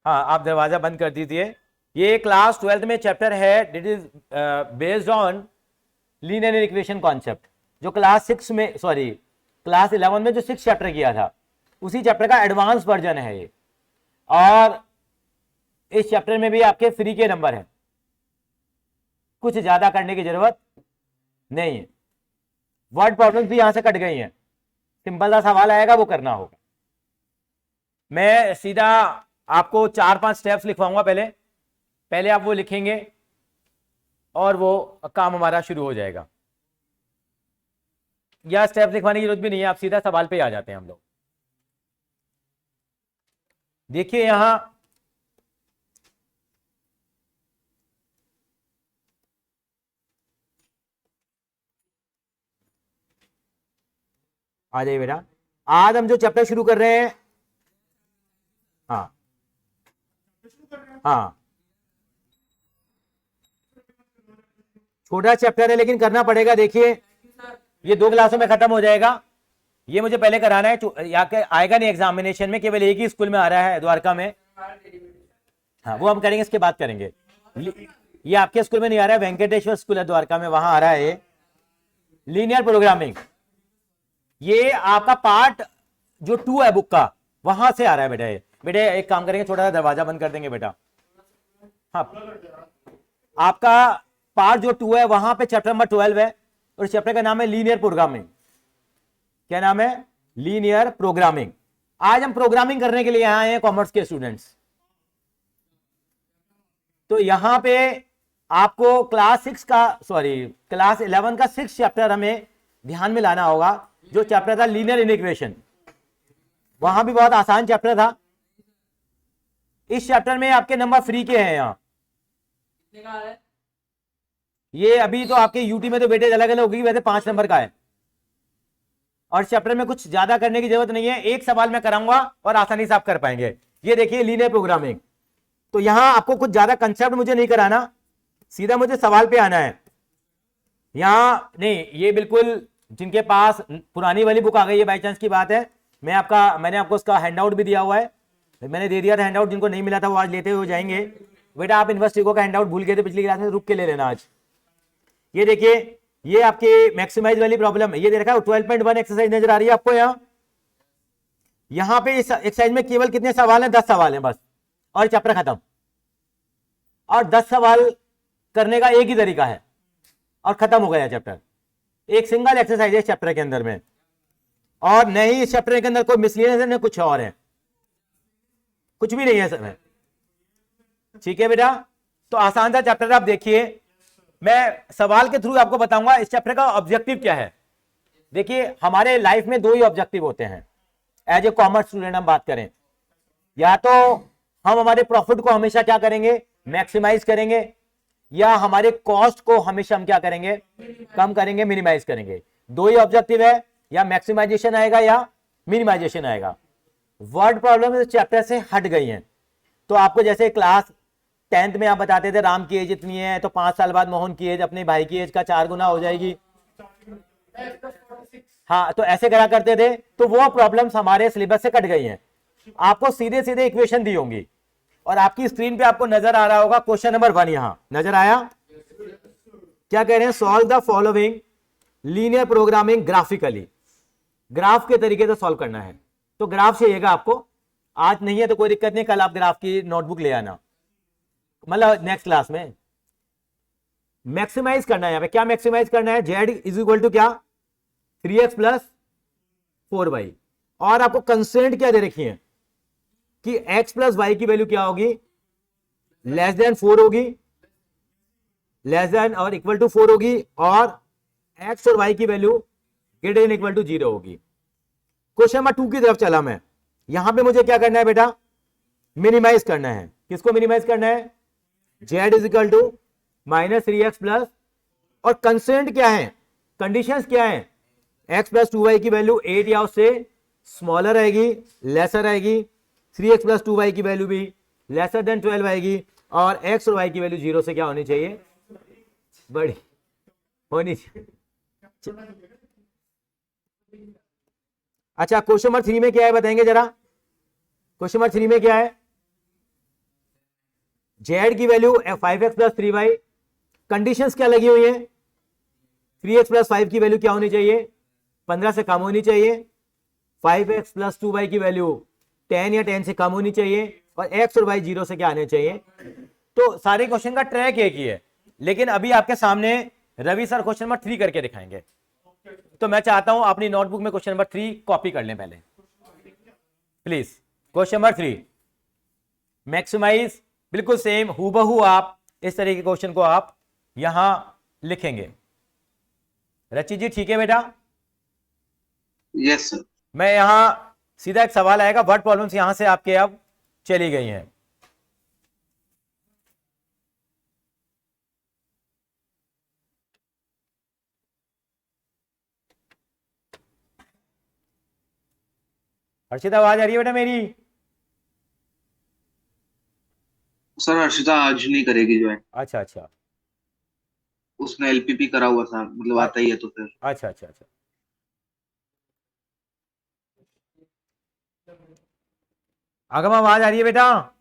हाँ, आप दरवाजा बंद कर दीजिए। ये क्लास 12th में चैप्टर है, that is based on linear equation concept, जो क्लास 6 में, सॉरी क्लास 11 में जो 6 चैप्टर किया था, उसी चैप्टर का एडवांस वर्जन है ये। और इस चैप्टर में भी आपके फ्री के नंबर हैं, कुछ ज्यादा करने की जरूरत नहीं है। वर्ड प्रॉब्लम्स भी यहां से कट गई हैं, सिंपल सा सवाल आएगा वो करना होगा। मैं सीधा आपको 4-5 स्टेप्स लिखवाऊंगा, पहले पहले आप वो लिखेंगे और वो काम हमारा शुरू हो जाएगा। या स्टेप्स लिखवाने की जरूरत भी नहीं है, आप सीधा सवाल पे आ जाते हैं हम लोग। देखिए यहां आ जाइए बेटा। आज हम जो चैप्टर शुरू कर रहे हैं, हाँ हाँ, छोटा चैप्टर है लेकिन करना पड़ेगा। देखिए ये 2 क्लासों में खत्म हो जाएगा, ये मुझे पहले कराना है। या के आएगा नहीं एग्जामिनेशन में, केवल एक ही स्कूल में आ रहा है द्वारका में। हाँ वो हम करेंगे, इसके बाद करेंगे। ये आपके स्कूल में नहीं आ रहा है, वेंकटेश्वर स्कूल है द्वारका में, वहां आ रहा है लीनियर प्रोग्रामिंग। ये आपका पार्ट जो 2 है बुक का, वहां से आ रहा है बेटा। ये बेटे एक काम करेंगे, छोटा सा दरवाजा बंद कर देंगे बेटा। हाँ, आपका पार्ट जो 2 है वहां पे चैप्टर नंबर 12 है, और चैप्टर का नाम है लीनियर प्रोग्रामिंग। क्या नाम है? Linear programming. आज हम प्रोग्रामिंग करने के लिए यहां आए हैं कॉमर्स के स्टूडेंट्स। तो यहां पे आपको क्लास 6 का, सॉरी क्लास 11 का 6 चैप्टर हमें ध्यान में लाना होगा। जो चैप्टर था लीनियर इंटीग्रेशन, वहां भी बहुत आसान चैप्टर था। इस चैप्टर में आपके नंबर फ्री के हैं यहां। ये अभी तो आपके यूटी में तो बेटे अलग अलग होगी, वैसे 5 नंबर का है। और चैप्टर में कुछ ज्यादा करने की जरूरत नहीं है, एक सवाल मैं कराऊंगा और आसानी से आप कर पाएंगे। ये देखिए लीनियर प्रोग्रामिंग। तो यहां आपको कुछ ज्यादा कंसेप्ट मुझे नहीं कराना, सीधा मुझे सवाल पे आना है। यहां नहीं, ये बिल्कुल जिनके पास पुरानी वाली बुक आ गई है, बाई चांस की बात है, मैंने आपको उसका हैंडआउट भी दिया हुआ है, मैंने दे दिया था हैंडआउट। जिनको नहीं मिला था वो आज लेते हुए जाएंगे। बेटा आप इन्वेस्टिगो का हैंडआउट भूल गए थे पिछली क्लास में, रुक के ले लेना आज। ये देखिए, ये आपकी मैक्सिमाइज वाली प्रॉब्लम है। ये दे रखा है 12.1 एक्सरसाइज नजर आ रही है आपको यहां पे इस एक्सरसाइज में केवल कितने सवाल हैं? 10 सवाल हैं बस, और चैप्टर खत्म। और 10 सवाल करने का एक ही तरीका है और खत्म हो गया चैप्टर। एक सिंगल एक्सरसाइज है चैप्टर के अंदर में, और नहीं इस चैप्टर के अंदर कोई मिसलीनियस है न कुछ और है, कुछ भी नहीं है सर। ठीक है बेटा, तो आसान सा चैप्टर आप देखिए। मैं सवाल के थ्रू आपको बताऊंगा इस चैप्टर का ऑब्जेक्टिव क्या है। देखिए हमारे लाइफ में 2 ही ऑब्जेक्टिव होते हैं एज ए कॉमर्स स्टूडेंट हम बात करें। या तो हम हमारे प्रॉफिट को हमेशा क्या करेंगे? मैक्सिमाइज करेंगे, या हमारे कॉस्ट को हमेशा हम क्या करेंगे? कम करेंगे, मिनिमाइज करेंगे। 2 ही ऑब्जेक्टिव है, या मैक्सिमाइजेशन आएगा या मिनिमाइजेशन आएगा। वर्ड प्रॉब्लम इस चैप्टर से हट गई है। तो आपको जैसे क्लास 10th में आप बताते थे राम की एज इतनी है, तो 5 साल बाद मोहन की एज अपने भाई की एज का 4 गुना हो जाएगी। हाँ, तो ऐसे करा करते थे। तो वो प्रॉब्लम्स हमारे सिलेबस से कट गई हैं। आपको सीधे सीधे इक्वेशन दी होंगी, और आपकी स्क्रीन पे आपको नजर आ रहा होगा क्वेश्चन नंबर 1। यहां नजर आया? क्या कह रहे हैं? Solve the following linear programming graphically. Graph के तरीके से सॉल्व करना है। तो ग्राफ चाहिएगा आपको, आज नहीं है तो कोई दिक्कत नहीं, कल आप ग्राफ की नोटबुक ले आना, मतलब नेक्स्ट क्लास में। मैक्सिमाइज करना है यहां पे। क्या मैक्सिमाइज करना है? जेड इज इक्वल टू क्या? 3x plus 4y। और आपको कंस्ट्रेंट क्या दे रखी है कि x प्लस वाई की वैल्यू क्या होगी? लेस देन 4 होगी, लेस देन और इक्वल टू 4 होगी, और x और y की value greater than equal to 0 होगी। क्वेश्चन नंबर 2 की तरफ चला मैं। यहां पे मुझे क्या करना है बेटा? मिनिमाइज करना है। किसको मिनिमाइज करना है? z is equal to -3x plus, और कंस्ट्रेंट क्या है? कंडीशंस क्या है? x प्लस 2y की वैल्यू 8 या उससे स्मॉलर आएगी, लेसर आएगी। 3x प्लस 2y की वैल्यू भी लेसर देन 12 आएगी, और x और y की वैल्यू 0 से क्या होनी चाहिए? बड़ी होनी चाहिए। अच्छा, क्वेश्चन नंबर 3 में क्या है बताएंगे जरा? क्वेश्चन नंबर 3 में क्या है? जेड की value 5x plus 3y, conditions क्या लगी हुई है, 3x प्लस 5 की वैल्यू क्या होनी चाहिए, 15 से कम होनी चाहिए, 5x प्लस 2y की वैल्यू 10 या 10 से कम होनी चाहिए, और x और y 0 से क्या आने चाहिए। तो सारे क्वेश्चन का ट्रैक एक ही है, लेकिन अभी आपके सामने रवि सर क्वेश्चन नंबर 3 करके दिखाएंगे। तो मैं चाहता हूं अपनी नोटबुक में क्वेश्चन नंबर 3 कॉपी कर लें पहले प्लीज। क्वेश्चन नंबर 3 मैक्सिमाइज, बिल्कुल सेम हूबहू आप इस तरह के क्वेश्चन को आप यहां लिखेंगे। रचित जी ठीक है बेटा? Yes sir. मैं यहां सीधा एक सवाल आएगा, वर्ड प्रॉब्लम्स यहां से आपके अब चली गई हैं। हर्षिता आवाज आ रही है बेटा मेरी? सर हर्षिता आज नहीं करेगी ज्वाइन, अच्छा अच्छा उसने एलपीपी करा हुआ था, मतलब आता ही है तो फिर। अच्छा अच्छा अच्छा। आगम आवाज आ रही है बेटा?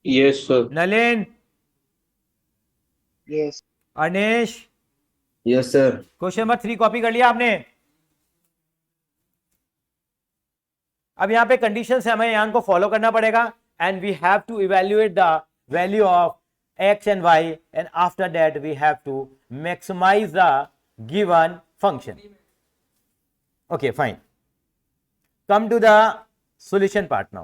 Yes sir. Nalin, yes Anish, yes sir. Question number 3 copy कर लिया आपने? अब यहां पे कंडीशंस है, हमें यहां को फॉलो करना पड़ेगा, and we have to evaluate the value of x and y, and after that we have to maximize the given function. Okay, fine. Come to the solution part now.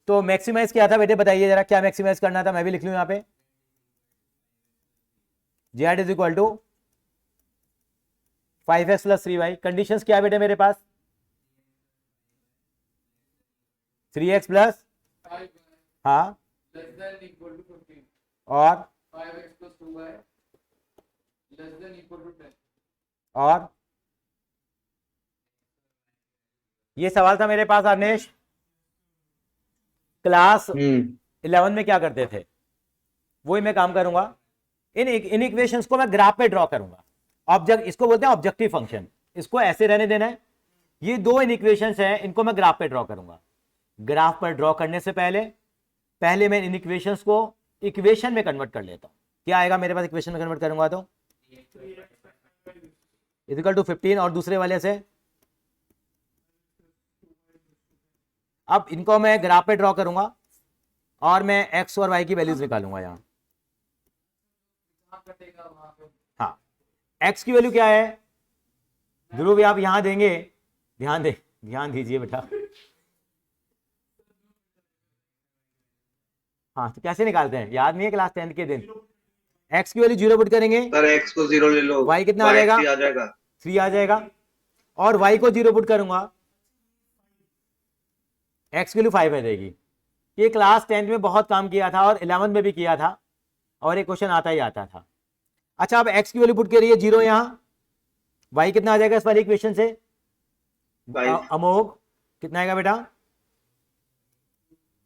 तो maximise क्या था बेटे, बताइए जरा, क्या maximise करना था? मैं भी लिख लूं यहां पे, z is equal to 5x plus 3y। Conditions क्या है बेटे मेरे पास? 3x प्लस, हाँ, और 5x plus 2y less than equal to 10. और ये सवाल था मेरे पास अनिश। क्लास 11 में क्या करते थे, वही मैं काम करूंगा। इन इक्वेशंस को मैं ग्राफ पे ड्रॉ करूंगा। ऑब्जेक्ट, इसको बोलते हैं ऑब्जेक्टिव फंक्शन, इसको ऐसे रहने देना है। ये दो इन इक्वेशंस हैं, इनको मैं ग्राफ पे ड्रॉ करूंगा। ग्राफ पर ड्रॉ करने से पहले मैं इन इक्वेशंस को इक्वेशन में कन्वर्ट कर लेता हूं। क्या आएगा मेरे पास इक्वेशन में कन्वर्ट करूंगा तो इक्वल टू 15, और दूसरे वाले से अब इनको मैं ग्राफ पे ड्रॉ करूंगा और मैं एक्स और वाई की वैल्यूज निकालूंगा यहां। हाँ, एक्स की वैल्यू क्या है ध्रुव, आप यहां देंगे, ध्यान दीजिए बेटा। हाँ, तो कैसे निकालते हैं, याद नहीं है क्लास 10 के दिन? एक्स की वैल्यू 0 पुट करेंगे, सर एक्स को 0 ले लो, वाई कितना आ जाएगा? 3 आ जाएगा। 3 आ जाएगा। और वाई को 0 पुट करूंगा, एक्स की वैल्यू 5 आ जाएगी। ये क्लास 10 में बहुत काम किया था और 11 में भी किया था, और एक क्वेश्चन आता ही आता था। अच्छा, अब एक्स की वैल्यू पुट करिए 0 यहां, वाई कितना आ जाएगा इस वाली इक्वेशन से? अमोघ कितना आएगा बेटा?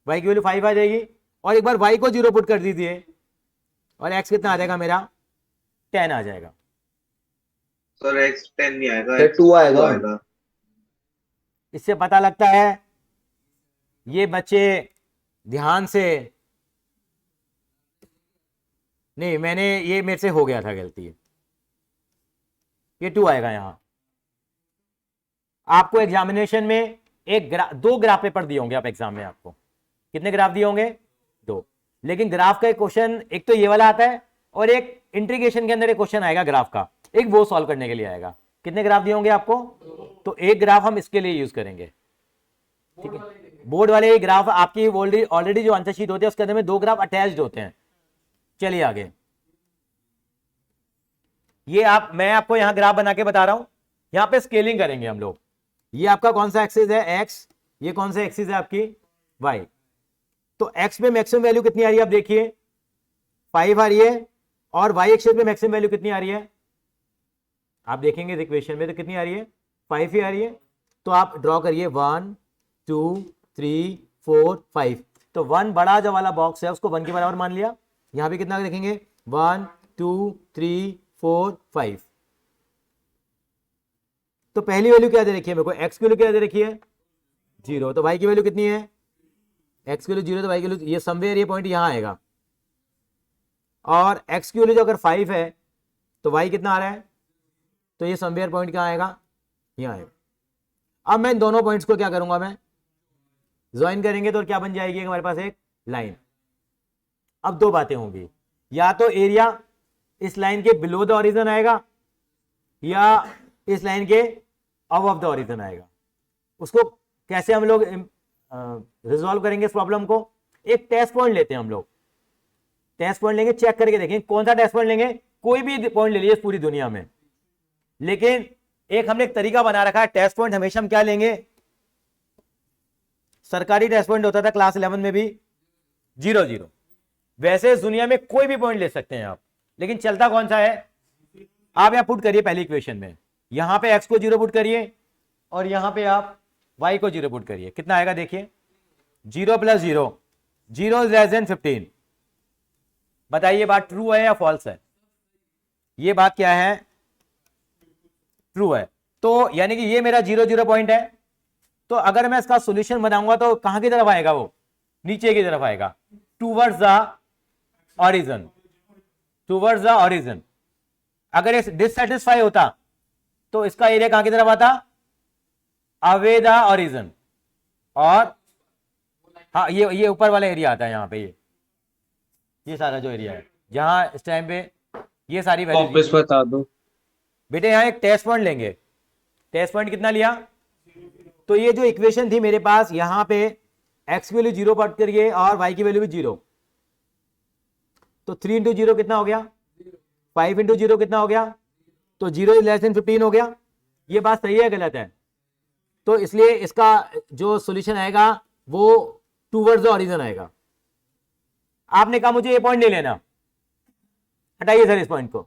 वाई की वैल्यू 5 आ जाएगी। और एक बार वाई को 0 पुट कर दीजिए, और एक्स कितना आ जाएगा मेरा? 10 आ जाएगा। सर एक्स 10 नहीं आएगा, सर 2 आएगा। इससे पता लगता है ये बच्चे ध्यान से नहीं, ये मेरे से हो गया था गलती, ये 2 आएगा यहां। आपको एग्जामिनेशन में दो ग्राफ पेपर दिए होंगे आप एग्जाम में, आपको कितने ग्राफ दिए होंगे? 2। लेकिन ग्राफ का एक क्वेश्चन, एक तो ये वाला आता है, और एक इंटीग्रेशन के अंदर एक क्वेश्चन आएगा ग्राफ का, एक वो सॉल्व करने के लिए आएगा। कितने ग्राफ दिए होंगे आपको? तो एक ग्राफ हम इसके लिए यूज करेंगे, ठीक है? बोर्ड वाले ग्राफ आपकी ऑलरेडी जो आंसर शीट होती है उसके अंदर में 2 ग्राफ अटैच्ड होते हैं। चलिए आगे, मैं आपको यहां ग्राफ बना के बता रहा हूं, यहां पे स्केलिंग करेंगे हम लोग। ये आपका कौन सा एक्सिस है? एक्स। ये कौन सा एक्सिस है आपकी? वाई। तो एक्स पे मैक्सिमम वैल्यू कितनी आ रही है आप देखिए, 5 आ रही है, और वाई एक्सिस पे मैक्सिमम वैल्यू कितनी आ रही है आप देखेंगे इस इक्वेशन में, तो कितनी आ रही है? 5 ही आ रही है। तो आप ड्रॉ करिए 1 2 3 4 5। तो 1 बड़ा जो वाला बॉक्स है उसको 1 के बराबर मान लिया। यहां पे कितना देखेंगे? 1 2 3 4 5। तो पहली वैल्यू क्या दे रखी है मेरे को? एक्स की वैल्यू क्या दे रखी है? 0, तो y की वैल्यू कितनी है, x की वैल्यू 0, तो y की वैल्यू, ये समवेयर ये पॉइंट यहाँ आएगा, और x की वैल्यू जो अगर 5 है तो y कितना आ रहा है, तो ये समवेयर पॉइंट कहाँ आएगा, यहाँ आएगा। अब मैं इन दोनों पॉइंट्स को क्या करूंगा, मैं ज्वाइन करेंगे तो क्या बन जाएगी हमारे पास एक लाइन। अब दो बातें होंगी, या तो एरिया इस लाइन के बिलो द ओरिजिन आएगा या इस लाइन के अबव द ओरिजिन आएगा। उसको कैसे हम लोग रिजॉल्व करेंगे इस प्रॉब्लम को, एक टेस्ट पॉइंट लेते हैं हम लोग, टेस्ट पॉइंट लेंगे, चेक करके देखेंगे कौन सा टेस्ट पॉइंट लेंगे, कोई भी पॉइंट ले लीजिए पूरी दुनिया में, लेकिन एक हमने एक तरीका बना रखा है, टेस्ट पॉइंट हमेशा हम क्या लेंगे, सरकारी टेस्ट पॉइंट होता था क्लास 11 में भी 0 0, वैसे इस दुनिया में कोई भी पॉइंट ले सकते हैं आप, लेकिन चलता कौन सा है, आप यहां पुट करिए पहली इक्वेशन में, यहां पे x को 0 पुट करिए और यहां पे आप y को 0 पुट करिए, कितना आएगा देखिए, 0 + 0, 0 < 15। बताइए बात ट्रू है या फॉल्स है, ये बात क्या है, ट्रू है। तो यानी कि ये मेरा 0 0 पॉइंट है, तो अगर मैं इसका सॉल्यूशन बनाऊंगा तो कहां की तरफ आएगा, वो नीचे की तरफ आएगा, towards the origin, towards the origin. अगर ये डिससैटिस्फाई होता तो इसका एरिया कहां की तरफ आता, अवे द ऑरिजिन, और हाँ ये ऊपर वाला एरिया आता है यहाँ पे, ये सारा जो एरिया है जहां इस टाइम पे ये सारी वापस वैल्यू। बता दो बेटे यहाँ एक टेस्ट पॉइंट लेंगे, टेस्ट पॉइंट कितना लिया, तो ये जो इक्वेशन थी मेरे पास, यहां पे x की वैल्यू 0 पुट करिए और y की वैल्यू भी 0, तो 3 × 0 कितना हो गया, 5 × 0 कितना हो गया, तो 0 < 15 हो गया। ये बात सही है गलत है, तो इसलिए इसका जो सॉल्यूशन आएगा वो टूवर्ड्स द ऑरिजिन आएगा। आपने कहा मुझे ये पॉइंट नहीं लेना, हटाइए सर इस पॉइंट को,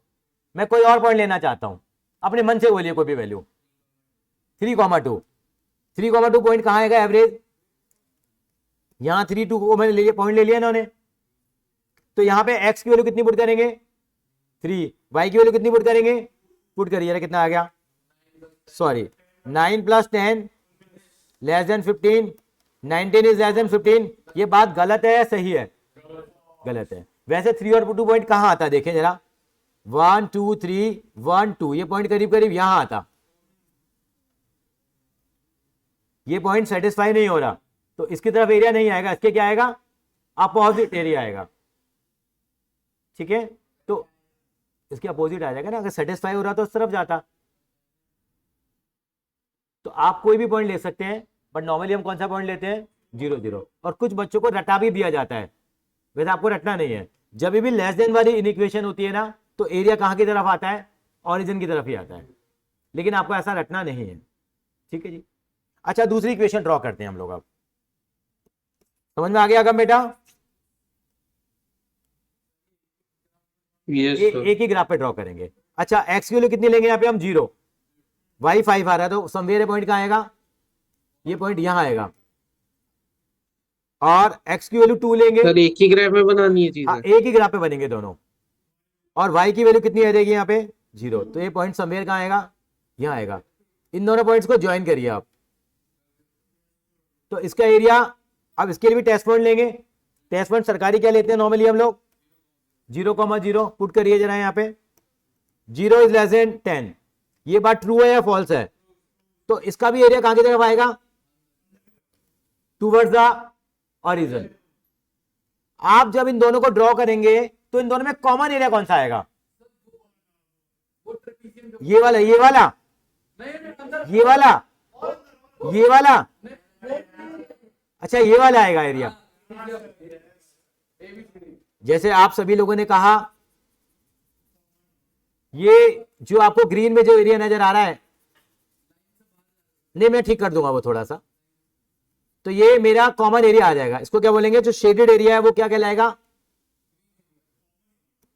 मैं कोई और पॉइंट लेना चाहता हूं, अपने मन से बोलिए कोई भी वैल्यू, 3,2, 3,2 पॉइंट कहां आएगा एवरेज, यहां 3 2 को मैंने पॉइंट ले लिया इन्होंने, तो यहां पे x की वैल्यू कितनी पुट करेंगे 3, y की वैल्यू कितनी पुट करेंगे, पुट करिए, कितना आ गया, सॉरी 9 + 10 < 15, 19 is < 15। ये बात गलत है या सही है, गलत है। वैसे 3 और 2 पॉइंट कहां आता है, देखें जरा, 1 2 3 1 2, ये पॉइंट करीब करीब यहां आता, ये पॉइंट सेटिस्फाई नहीं हो रहा, तो इसकी तरफ एरिया नहीं आएगा, इसके क्या आएगा, अपोजिट एरिया आएगा, ठीक है, तो इसके अपोजिट आ जाएगा ना, अगर सेटिस्फाई हो रहा तो उस तरफ जाता। तो आप कोई भी पॉइंट ले सकते हैं, बट नॉर्मली हम कौन सा पॉइंट लेते हैं, 0 0, और कुछ बच्चों को रटा भी दिया जाता है, वैसे आपको रटना नहीं है, जब भी लेस देन वाली इनइक्वेशन होती है ना, तो एरिया कहां की तरफ आता है, ऑरिजिन की तरफ ही आता है, लेकिन आपको ऐसा रटना नहीं है, ठीक है जी। अच्छा दूसरी इक्वेशन ड्रॉ करते हैं हम लोग, अब समझ में आ गया कम बेटा, यस एक ही ग्राफ पे ड्रॉ करेंगे। अच्छा x की वैल्यू कितनी लेंगे यहाँ पे हम, 0, y 5 आ रहा है, तो समवेयर पॉइंट कहाँ आएगा, ये पॉइंट यहां आएगा, और x की वैल्यू 2 लेंगे, सर एक ही ग्राफ में बनानी है हाँ, चीजें, एक ही ग्राफ पे बनेंगे दोनों, और y की वैल्यू कितनी आ जाएगी यहाँ पे 0, तो ये पॉइंट समवेयर कहाँ आएगा, यहाँ आएगा। इन दोनों पॉइंट्स को ज्वाइन करिए आप, तो इसका एरिया, अब इसके लिए भी टेस्ट पॉइंट लेंगे, टेस्ट पॉइंट सरकारी क्या लेते हैं नॉर्मली हम लोग, 0, 0 पुट करिए जरा यहाँ पे, 0 < 10, ये बात ट्रू है या फॉल्स है, तो इसका भी एरिया कहां की तरफ आएगा, टूवर्ड्स द ऑरिजिन। आप जब इन दोनों को ड्रॉ करेंगे तो इन दोनों में कॉमन एरिया कौन सा आएगा, ये वाला, ये वाला, ये वाला, ये वाला, अच्छा ये वाला आएगा एरिया। जैसे आप सभी लोगों ने कहा, ये जो आपको ग्रीन में जो एरिया नजर आ रहा है, नहीं मैं ठीक कर दूंगा वो थोड़ा सा, तो ये मेरा कॉमन एरिया आ जाएगा, इसको क्या बोलेंगे, जो शेडेड एरिया है वो क्या कहलाएगा,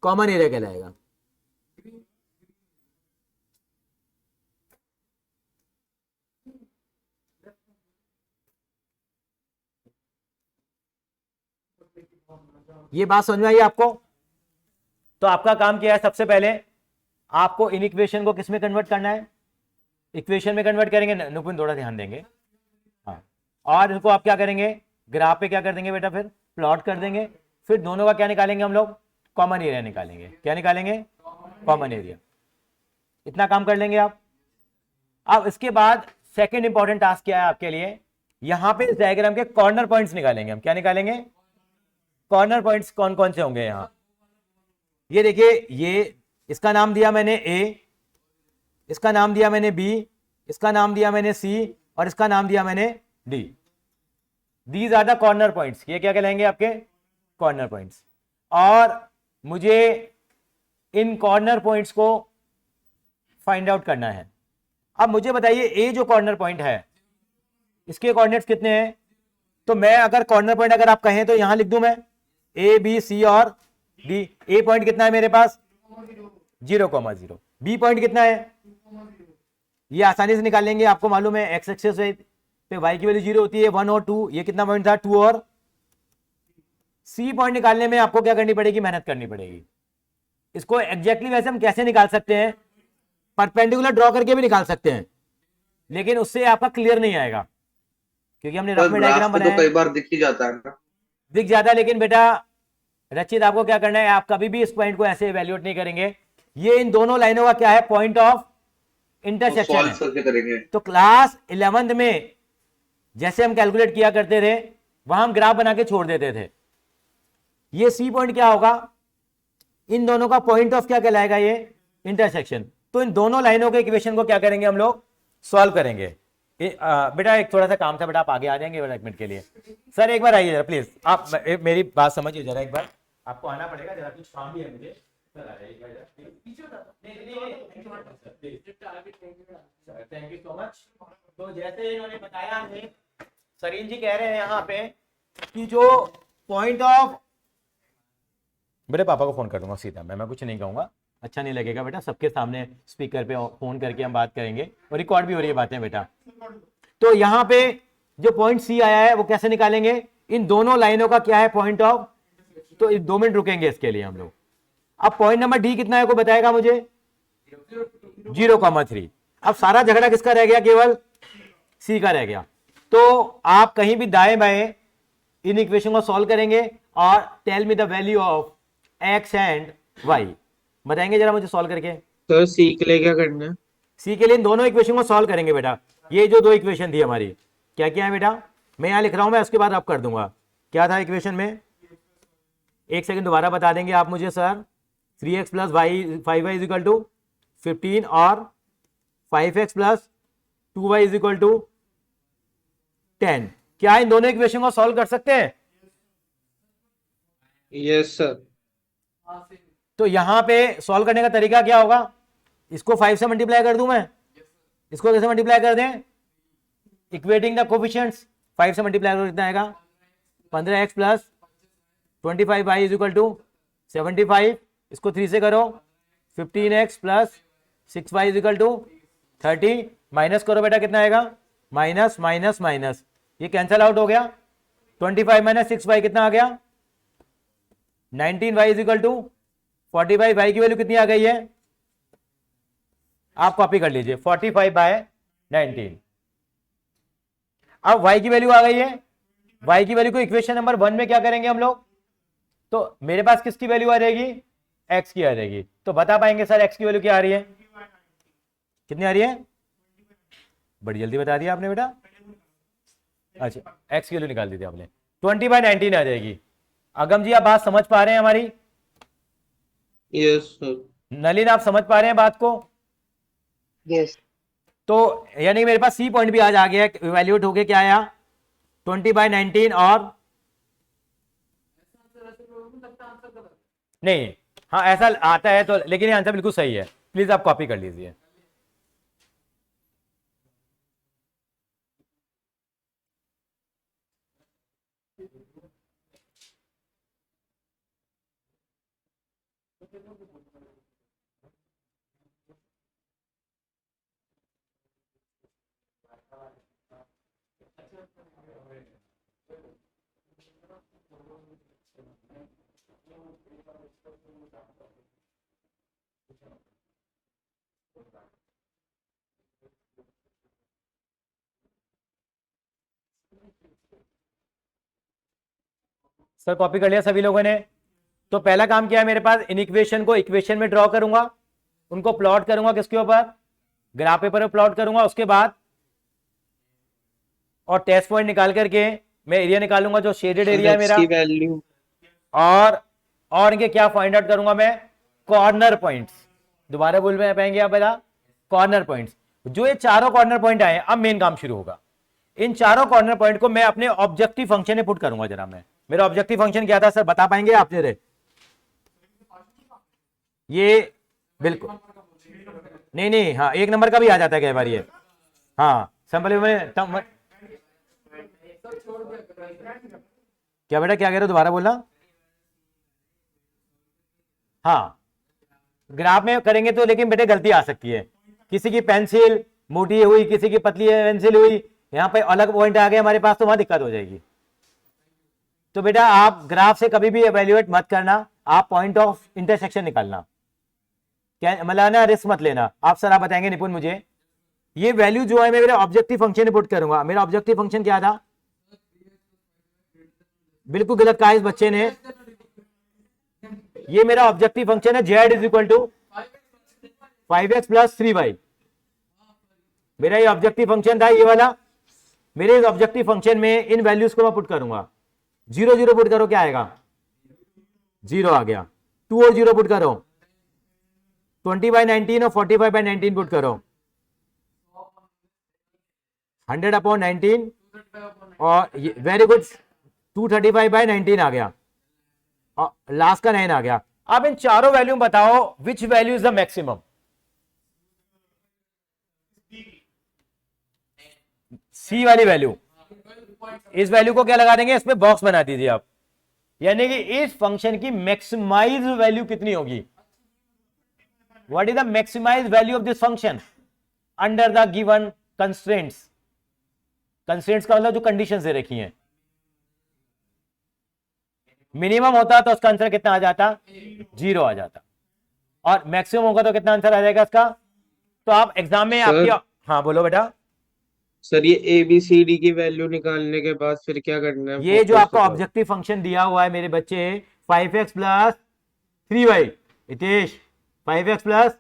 कॉमन एरिया कहलाएगा। ये बात समझ में आई आपको, तो आपका काम क्या है, सबसे पहले आपको इन इक्वेशन को किस में कन्वर्ट करना है, इक्वेशन में कन्वर्ट करेंगे, नुपुन थोड़ा ध्यान देंगे, हाँ, और इनको आप क्या करेंगे, ग्राफ पे क्या कर देंगे बेटा, फिर प्लॉट कर देंगे। फिर दोनों का क्या निकालेंगे हम लोग, कॉमन एरिया निकालेंगे। क्या निकालेंगे, कॉमन एरिया। इतना काम कर लेंगे आप। अब इसके बाद सेकंड इंपॉर्टेंट टास्क क्या है आपके लिए, यहां पे इस डायग्राम के कॉर्नर पॉइंट्स निकालेंगे हम। क्या निकालेंगे, कॉर्नर पॉइंट्स कौन कौन से होंगे यहां। ये देखिए, ये इसका नाम दिया मैंने ए, इसका नाम दिया मैंने बी, इसका नाम दिया मैंने सी, और इसका नाम दिया मैंने D. These are the corner points. ये क्या कहलाएंगे, आपके कॉर्नर पॉइंट्स। और मुझे इन कॉर्नर पॉइंट्स को फाइंड आउट करना है। अब मुझे बताइए, ए जो कॉर्नर पॉइंट है इसके कोऑर्डिनेट्स कितने हैं। तो मैं अगर कॉर्नर पॉइंट अगर आप कहें तो यहां लिख दूं मैं ए बी सी और डी। ए पॉइंट कितना है मेरे पास, 0,0। बी पॉइंट कितना है, ये आसानी से निकाल लेंगे। आपको मालूम है एक्स एक्सिस पे वाई की वैल्यू 0 होती है, 1 और 2। ये कितना पॉइंट था, 2 और। सी पॉइंट निकालने में आपको क्या करनी पड़ेगी, मेहनत करनी पड़ेगी। इसको एग्जैक्टली वैसे हम कैसे निकाल सकते हैं, परपेंडिकुलर ड्रॉ करके भी निकाल सकते हैं, लेकिन उससे आपका क्लियर नहीं आएगा, क्योंकि हमने रफ में डायग्राम बनाया तो कई बार दिख ही जाता है ना, दिख जाता है। लेकिन बेटा रचित, आपको क्या करना है, आप कभी भी इस पॉइंट को ऐसे इवेल्युएट नहीं करेंगे। ये इन दोनों लाइनों का क्या है, पॉइंट ऑफ इंटरसेक्शन सॉल्व है। करके करेंगे। तो क्लास 11th में जैसे हम कैलकुलेट किया करते थे, वहां हम ग्राफ बना के छोड़ देते थे। ये सी पॉइंट क्या होगा, इन दोनों का पॉइंट ऑफ क्या कहलाएगा, ये इंटरसेक्शन। तो इन दोनों लाइनों के इक्वेशन को क्या करेंगे हम लोग, सॉल्व करेंगे। बेटा एक थोड़ा सा काम था बेटा, आप आगे आ जाएंगे एक मिनट के लिए। सर एक बार आइए जरा प्लीज, आप मेरी बात समझिए जरा एक बार, आपको आना पड़ेगा जरा, कुछ काम भी है मुझे। सर आ जाइए एक बार जरा, थैंक यू सो मच। तो जैसे इन्होंने बताया हमें, सरीन जी कह रहे हैं यहाँ पे कि जो पॉइंट ऑफ, बेटे पापा को फोन कर दूंगा सीधा, मैं कुछ नहीं कहूंगा, अच्छा नहीं लगेगा बेटा, सबके सामने स्पीकर पे फोन करके हम बात करेंगे, और रिकॉर्ड भी हो रही है बातें बेटा। तो यहाँ पे जो पॉइंट सी आया है वो कैसे निकालेंगे, इन दोनों लाइनों का क्या है पॉइंट ऑफ। तो 2 मिनट रुकेंगे इसके लिए हम लोग। अब पॉइंट नंबर डी कितना है को बताएगा मुझे, 0,3। अब सारा झगड़ा किसका रह गया, केवल सी का रह गया। तो आप कहीं भी दाएं बाएं इन इक्वेशन को सॉल्व करेंगे और tell me the value of x and y, बताएंगे जरा मुझे सॉल्व करके। सर सी के लिए क्या करना है? सी के लिए इन दोनों इक्वेशन को सॉल्व करेंगे बेटा। ये जो 2 इक्वेशन थी हमारी, क्या क्या है बेटा, मैं यहां लिख रहा हूं, मैं उसके बाद आप कर दूंगा। क्या था इक्वेशन में, एक सेकंड दोबारा बता देंगे आप मुझे sir. 3x plus y 5y is equal to 15 और 5x plus 2y is equal to 10। क्या इन दोनों इक्वेशन को सॉल्व कर सकते हैं? Yes sir. तो यहां पे सॉल्व करने का तरीका क्या होगा, इसको 5 से मल्टीप्लाई कर दूं मैं, इसको कैसे मल्टीप्लाई कर दें, इक्वेटिंग द कोफिशिएंट्स। 5 से मल्टीप्लाई करो कितना आएगा, 15x plus 25y is equal to 75। इसको 3 से करो, 15x plus 6y is equal to 30। Minus करो बेटा कितना आएगा, माइनस माइनस माइनस, ये कैंसल आउट हो गया। 25 माइनस 6y कितना आ गया, 19y is equal to 45। y की वैल्यू कितनी आ गई है, आप कॉपी कर लीजिए, 45/19। अब y की वैल्यू आ गई है, y की वैल्यू को इक्वेशन नंबर 1 में क्या करेंगे हम लोग, तो मेरे पास किसकी वैल्यू आ जाएगी, x की आ जाएगी। तो बता पाएंगे सर x की वैल्यू क्या आ रही है, कितनी आ रही है, बड़ी जल्दी बता दिया आपने बेटा। अच्छा x की वैल्यू निकाल दी थी आपने, 20/19 आ जाएगी। अगम जी आप बात समझ पा रहे हैं हमारी, यस सर। नलिन आप समझ पा रहे हैं बात को। यस तो यानी मेरे पास सी पॉइंट भी आज आ गया, इवैल्यूएट होके क्या आया, 20/19 और नहीं, हाँ ऐसा आता है तो, लेकिन ये आंसर बिल्कुल सही है, प्लीज आप कॉपी कर लीजिए। सर कॉपी कर लिया सभी लोगों ने? तो पहला काम क्या है मेरे पास, इन इक्वेशन को इक्वेशन में ड्रॉ करूंगा, उनको प्लॉट करूंगा किसके ऊपर, ग्राफ पेपर पर प्लॉट करूंगा। उसके बाद और टेस्ट पॉइंट निकाल करके मैं एरिया निकालूंगा जो शेडेड एरिया है मेरा, की वैल्यू और इनके क्या फाइंड आउट करूंगा मैं, कॉर्नर पॉइंट्स। दोबारा बोल में पाएंगे आप बेटा, कॉर्नर पॉइंट्स। जो ये चारों कॉर्नर पॉइंट आए, अब मेन काम शुरू होगा। इन चारों कॉर्नर पॉइंट को मैं अपने ऑब्जेक्टिव फंक्शन में पुट करूंगा। जरा मैं, मेरा ऑब्जेक्टिव फंक्शन क्या था सर, बता पाएंगे आप जरा? ये बिल्कुल नहीं नहीं, हाँ 1 नंबर का भी आ जाता है कई बार ये, हाँ सिंपल में क्या बेटा, क्या कह रहे हो, दोबारा बोलना। हाँ ग्राफ में करेंगे तो लेकिन बेटे गलती आ सकती है, किसी की पेंसिल मोटी हुई, किसी की पतली पेंसिल हुई, यहां पे अलग पॉइंट आ गए हमारे पास, तो वहां दिक्कत हो जाएगी। तो बेटा आप ग्राफ से कभी भी एवेल्युएट मत करना, आप पॉइंट ऑफ इंटरसेक्शन निकालना, क्या मतलब ना, रिस्क मत लेना। आप सर आप बताएंगे निपुण मुझे, ये वैल्यू जो है मैं मेरे ऑब्जेक्टिव फंक्शन में पुट करूंगा। मेरा ऑब्जेक्टिव फंक्शन क्या था, बिल्कुल गलत कहा इस बच्चे ने, ये मेरा ऑब्जेक्टिव फंक्शन है z is equal to 5x plus 3y। मेरा ये ऑब्जेक्टिव फंक्शन था ये वाला। मेरे इस ऑब्जेक्टिव फंक्शन में इन वैल्यूज को मैं पुट करूंगा। 0 0 पुट करो, क्या आएगा, 0 आ गया। 2 और 0 पुट करो, 20/19 और 45/19 पुट करो, 100/19 और वेरी गुड 235/19 आ गया और लास्ट का 9 आ गया। अब इन चारों वैल्यू बताओ which value is the maximum. C वाली वैल्यू, इस वैल्यू को क्या लगा देंगे, इसमें बॉक्स बना दीजिए आप, यानी कि इस फंक्शन की मैक्सिमाइज वैल्यू कितनी होगी, what is the maximise value of this function under the given constraints. Constraints का मतलब जो कंडीशंस दे रखी हैं। मिनिमम होता तो उसका आंसर कितना आ जाता, 0 आ जाता, और मैक्सिमम होगा तो कितना आंसर आ जाएगा इसका। तो आप एग्जाम में आपकी, हाँ बोलो बेटा। सर ये ABCD की वैल्यू निकालने के बाद फिर क्या करना है? ये जो आपका ऑब्जेक्टिव फंक्शन दिया हुआ है मेरे बच्चे, 5x plus 3y, Hitesh 5x plus,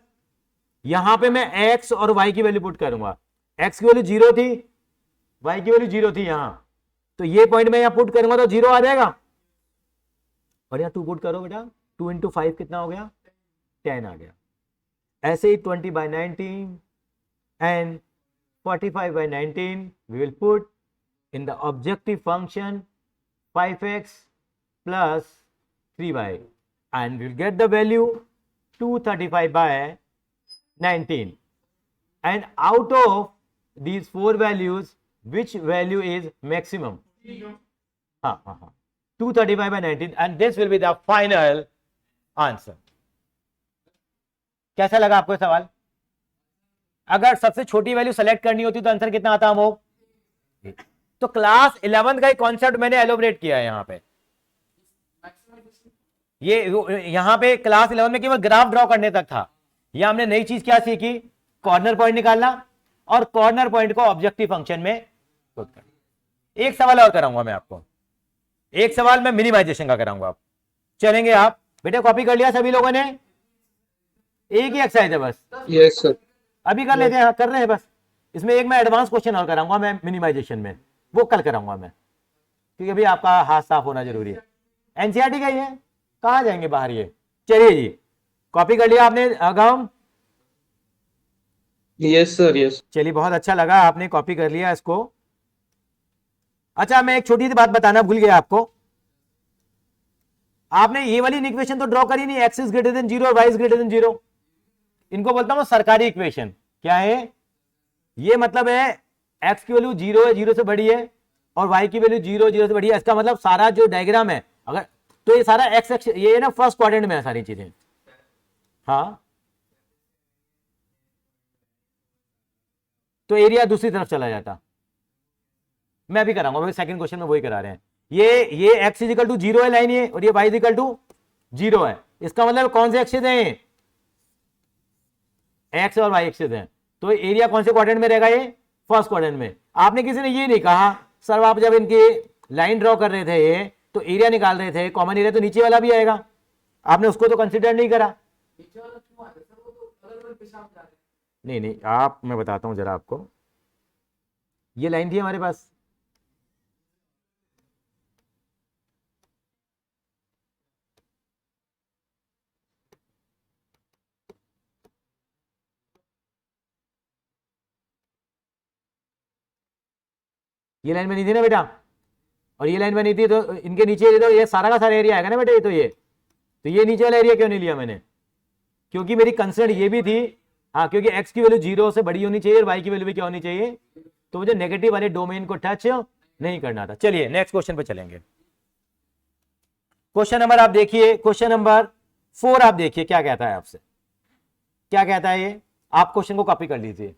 यहां पे मैं x और y की वैल्यू पुट करूंगा। x की वैल्यू 0 थी, y की वैल्यू 0 थी यहां, तो ये पॉइंट में यहां पुट करूंगा तो 0 आ जाएगा। और यहां 2 पुट करो बेटा, 2 × 5 कितना हो गया, 10 आ गया। ऐसे ही 20/19 and 45/19 we will put in the objective function 5x plus 3y and we'll get the value 235/19, and out of these 4 values which value is maximum, 235/19, and this will be the final answer। कैसा लगा आपको सवाल? अगर सबसे छोटी value select करनी होती तो आंसर कितना आता वो? तो क्लास 11 का एक कॉन्सेप्ट मैंने एलोबरेट किया है यहां पे। ये यहां पे क्लास 11 में केवल ग्राफ ड्रॉ करने तक था। यह हमने नई चीज क्या सीखी, कॉर्नर पॉइंट निकालना और कॉर्नर पॉइंट को ऑब्जेक्टिव फंक्शन में पुट करना। एक सवाल और कराऊंगा मैं आपको, एक सवाल मैं मिनिमाइजेशन का कराऊंगा। आप चलेंगे? आप बेटे कॉपी कर लिया सभी लोगों ने? एक ही एक्सरसाइज है बस। Yes sir. अभी कर लेते हैं, कर रहे हैं बस। इसमें एक मैं एडवांस क्वेश्चन और कराऊंगा मैं मिनिमाइजेशन में, वो कल कराऊंगा मैं, क्योंकि अभी आपका हाथ साफ होना जरूरी है। एनसीईआरटी का ही है, कहां जाएंगे बाहर ये। चलिए जी, कॉपी कर लिया आपने अगम? Yes sir yes. चलिए बहुत अच्छा लगा, आपने कॉपी कर लिया इसको। अच्छा मैं एक छोटी सी बात बताना भूल गया आपको, आपने ये वाली इक्वेशन तो ड्रॉ करी नहीं, x इज ग्रेटर देन 0 और y इज ग्रेटर देन 0। इनको बोलता हूं सरकारी इक्वेशन। क्या है ये? मतलब है x की वैल्यू 0 है, 0 से बड़ी है, और y की वैल्यू 0 0 से बड़ी है। इसका मतलब सारा जो डायग्राम है, अगर तो ये सारा x एक्स, ये ना फर्स्ट क्वाड्रेंट में है सारी चीजें। हाँ तो एरिया दूसरी तरफ चला जाता। मैं भी कराऊंगा, सेकंड क्वेश्चन में वही करा रहे हैं। ये x इज इक्वल टू 0 है लाइन ये, और ये y इज इक्वल टू 0 है। इसका मतलब कौन से एक्सिस हैं? x और y एक्सिस हैं। तो एरिया कौन से क्वाड्रेंट में रहेगा? ये फर्स्ट क्वाड्रेंट में। आपने किसी ने ये नहीं कहा सर आप जब इनकी लाइन ड्रॉ कर रहे थे ये तो एरिया निकाल रहे थे, कॉमन एरिया तो नीचे वाला भी आएगा, आपने उसको तो कंसिडर नहीं करा। नीचे वाला क्यों आ रहा है सर, वो तो अलग अलग दिशा में जा रहे हैं। नहीं नहीं, आप, मैं बताता हूं जरा आपको, ये लाइन थी हमारे पास, ये लाइन बनी थी ना बेटा, और ये लाइन बनी थी, तो इनके नीचे तो ये सारा का सारा एरिया आएगा ना बेटा, ये तो ये नीचे वाला एरिया क्यों नहीं लिया मैंने, क्योंकि मेरी कंसर्न ये भी थी, हाँ, क्योंकि x की वैल्यू 0 से बड़ी होनी चाहिए और y की वैल्यू भी क्या होनी चाहिए, तो मुझे नेगेटिव वाले डोमेन को टच नहीं करना था। चलिए नेक्स्ट क्वेश्चन पे चलेंगे। क्वेश्चन नंबर आप देखिए, क्वेश्चन नंबर 4 आप देखिए क्या कहता है आपसे, क्या कहता है ये, आप क्वेश्चन को कॉपी कर लीजिए।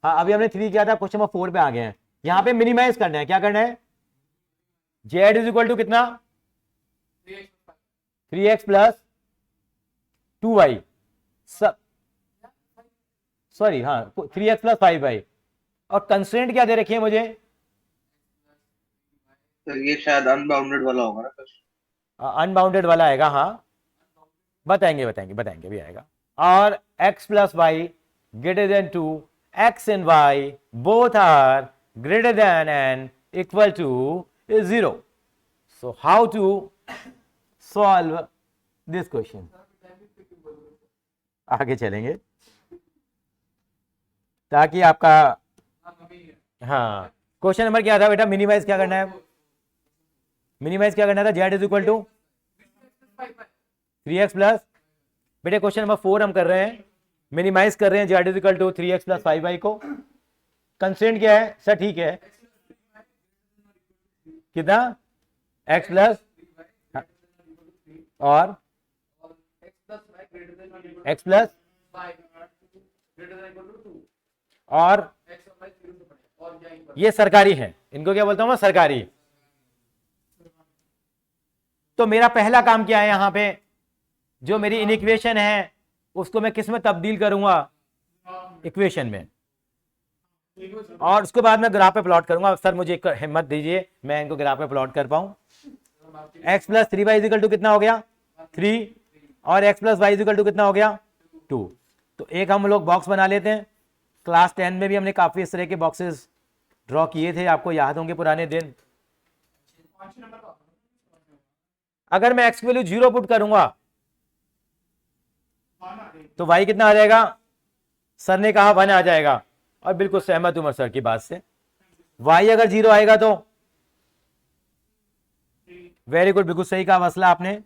हाँ, अभी हमने 3 किया था, क्वेश्चन नंबर 4 पे आ गए हैं। यहां पे मिनिमाइज करना है, क्या करना है, z इज इक्वल टू कितना, 3x प्लस 2y, सॉरी हाँ 3x प्लस 5y, और कंस्ट्रेंट क्या दे रखी है मुझे, तो ये शायद अनबाउंडेड वाला होगा ना सर। अनबाउंडेड वाला आएगा, हाँ बताएंगे भी आएगा, और x plus y greater than 2, x and y both are greater than and equal to 0। So how to solve this question, आगे चलेंगे ताकि आपका, हाँ क्वेश्चन नंबर क्या था बेटा, मिनिमाइज क्या करना है, मिनिमाइज क्या करना था, z is equal to 3x plus, बेटे क्वेश्चन नंबर 4 हम कर रहे हैं, मिनिमाइज कर रहे हैं z is equal to 3x plus 5y को। कंस्ट्रेंट क्या है सर, ठीक है, कितना, x प्लस और x प्लस और ये सरकारी है, इनको क्या बोलता हूं मैं, सरकारी। तो मेरा पहला काम क्या है, यहां पे जो मेरी इनइक्वेशन है उसको मैं किस में तब्दील करूंगा, इक्वेशन में, और उसके बाद मैं ग्राफ पे प्लॉट करूंगा। सर मुझे एक हिम्मत दीजिए, मैं इनको ग्राफ पे प्लॉट कर पाऊं। x plus 3y equal to कितना हो गया, 3, और x plus y equal to कितना हो गया, 2। तो एक हम लोग बॉक्स बना लेते हैं, क्लास 10 में भी हमने काफी इस तरह के बॉक्सेस ड्रॉ किए थे, आपको याद होंगे पुराने दिन। अगर मैं x की वैल्यू 0 पुट करूंगा तो y कितना आ जाएगा, सर ने कहा 1 आ जाएगा, और बिल्कुल सहमत हूं मैं सर की बात से। y अगर 0 आएगा तो, वेरी गुड, बिल्कुल सही कहा मसला आपने।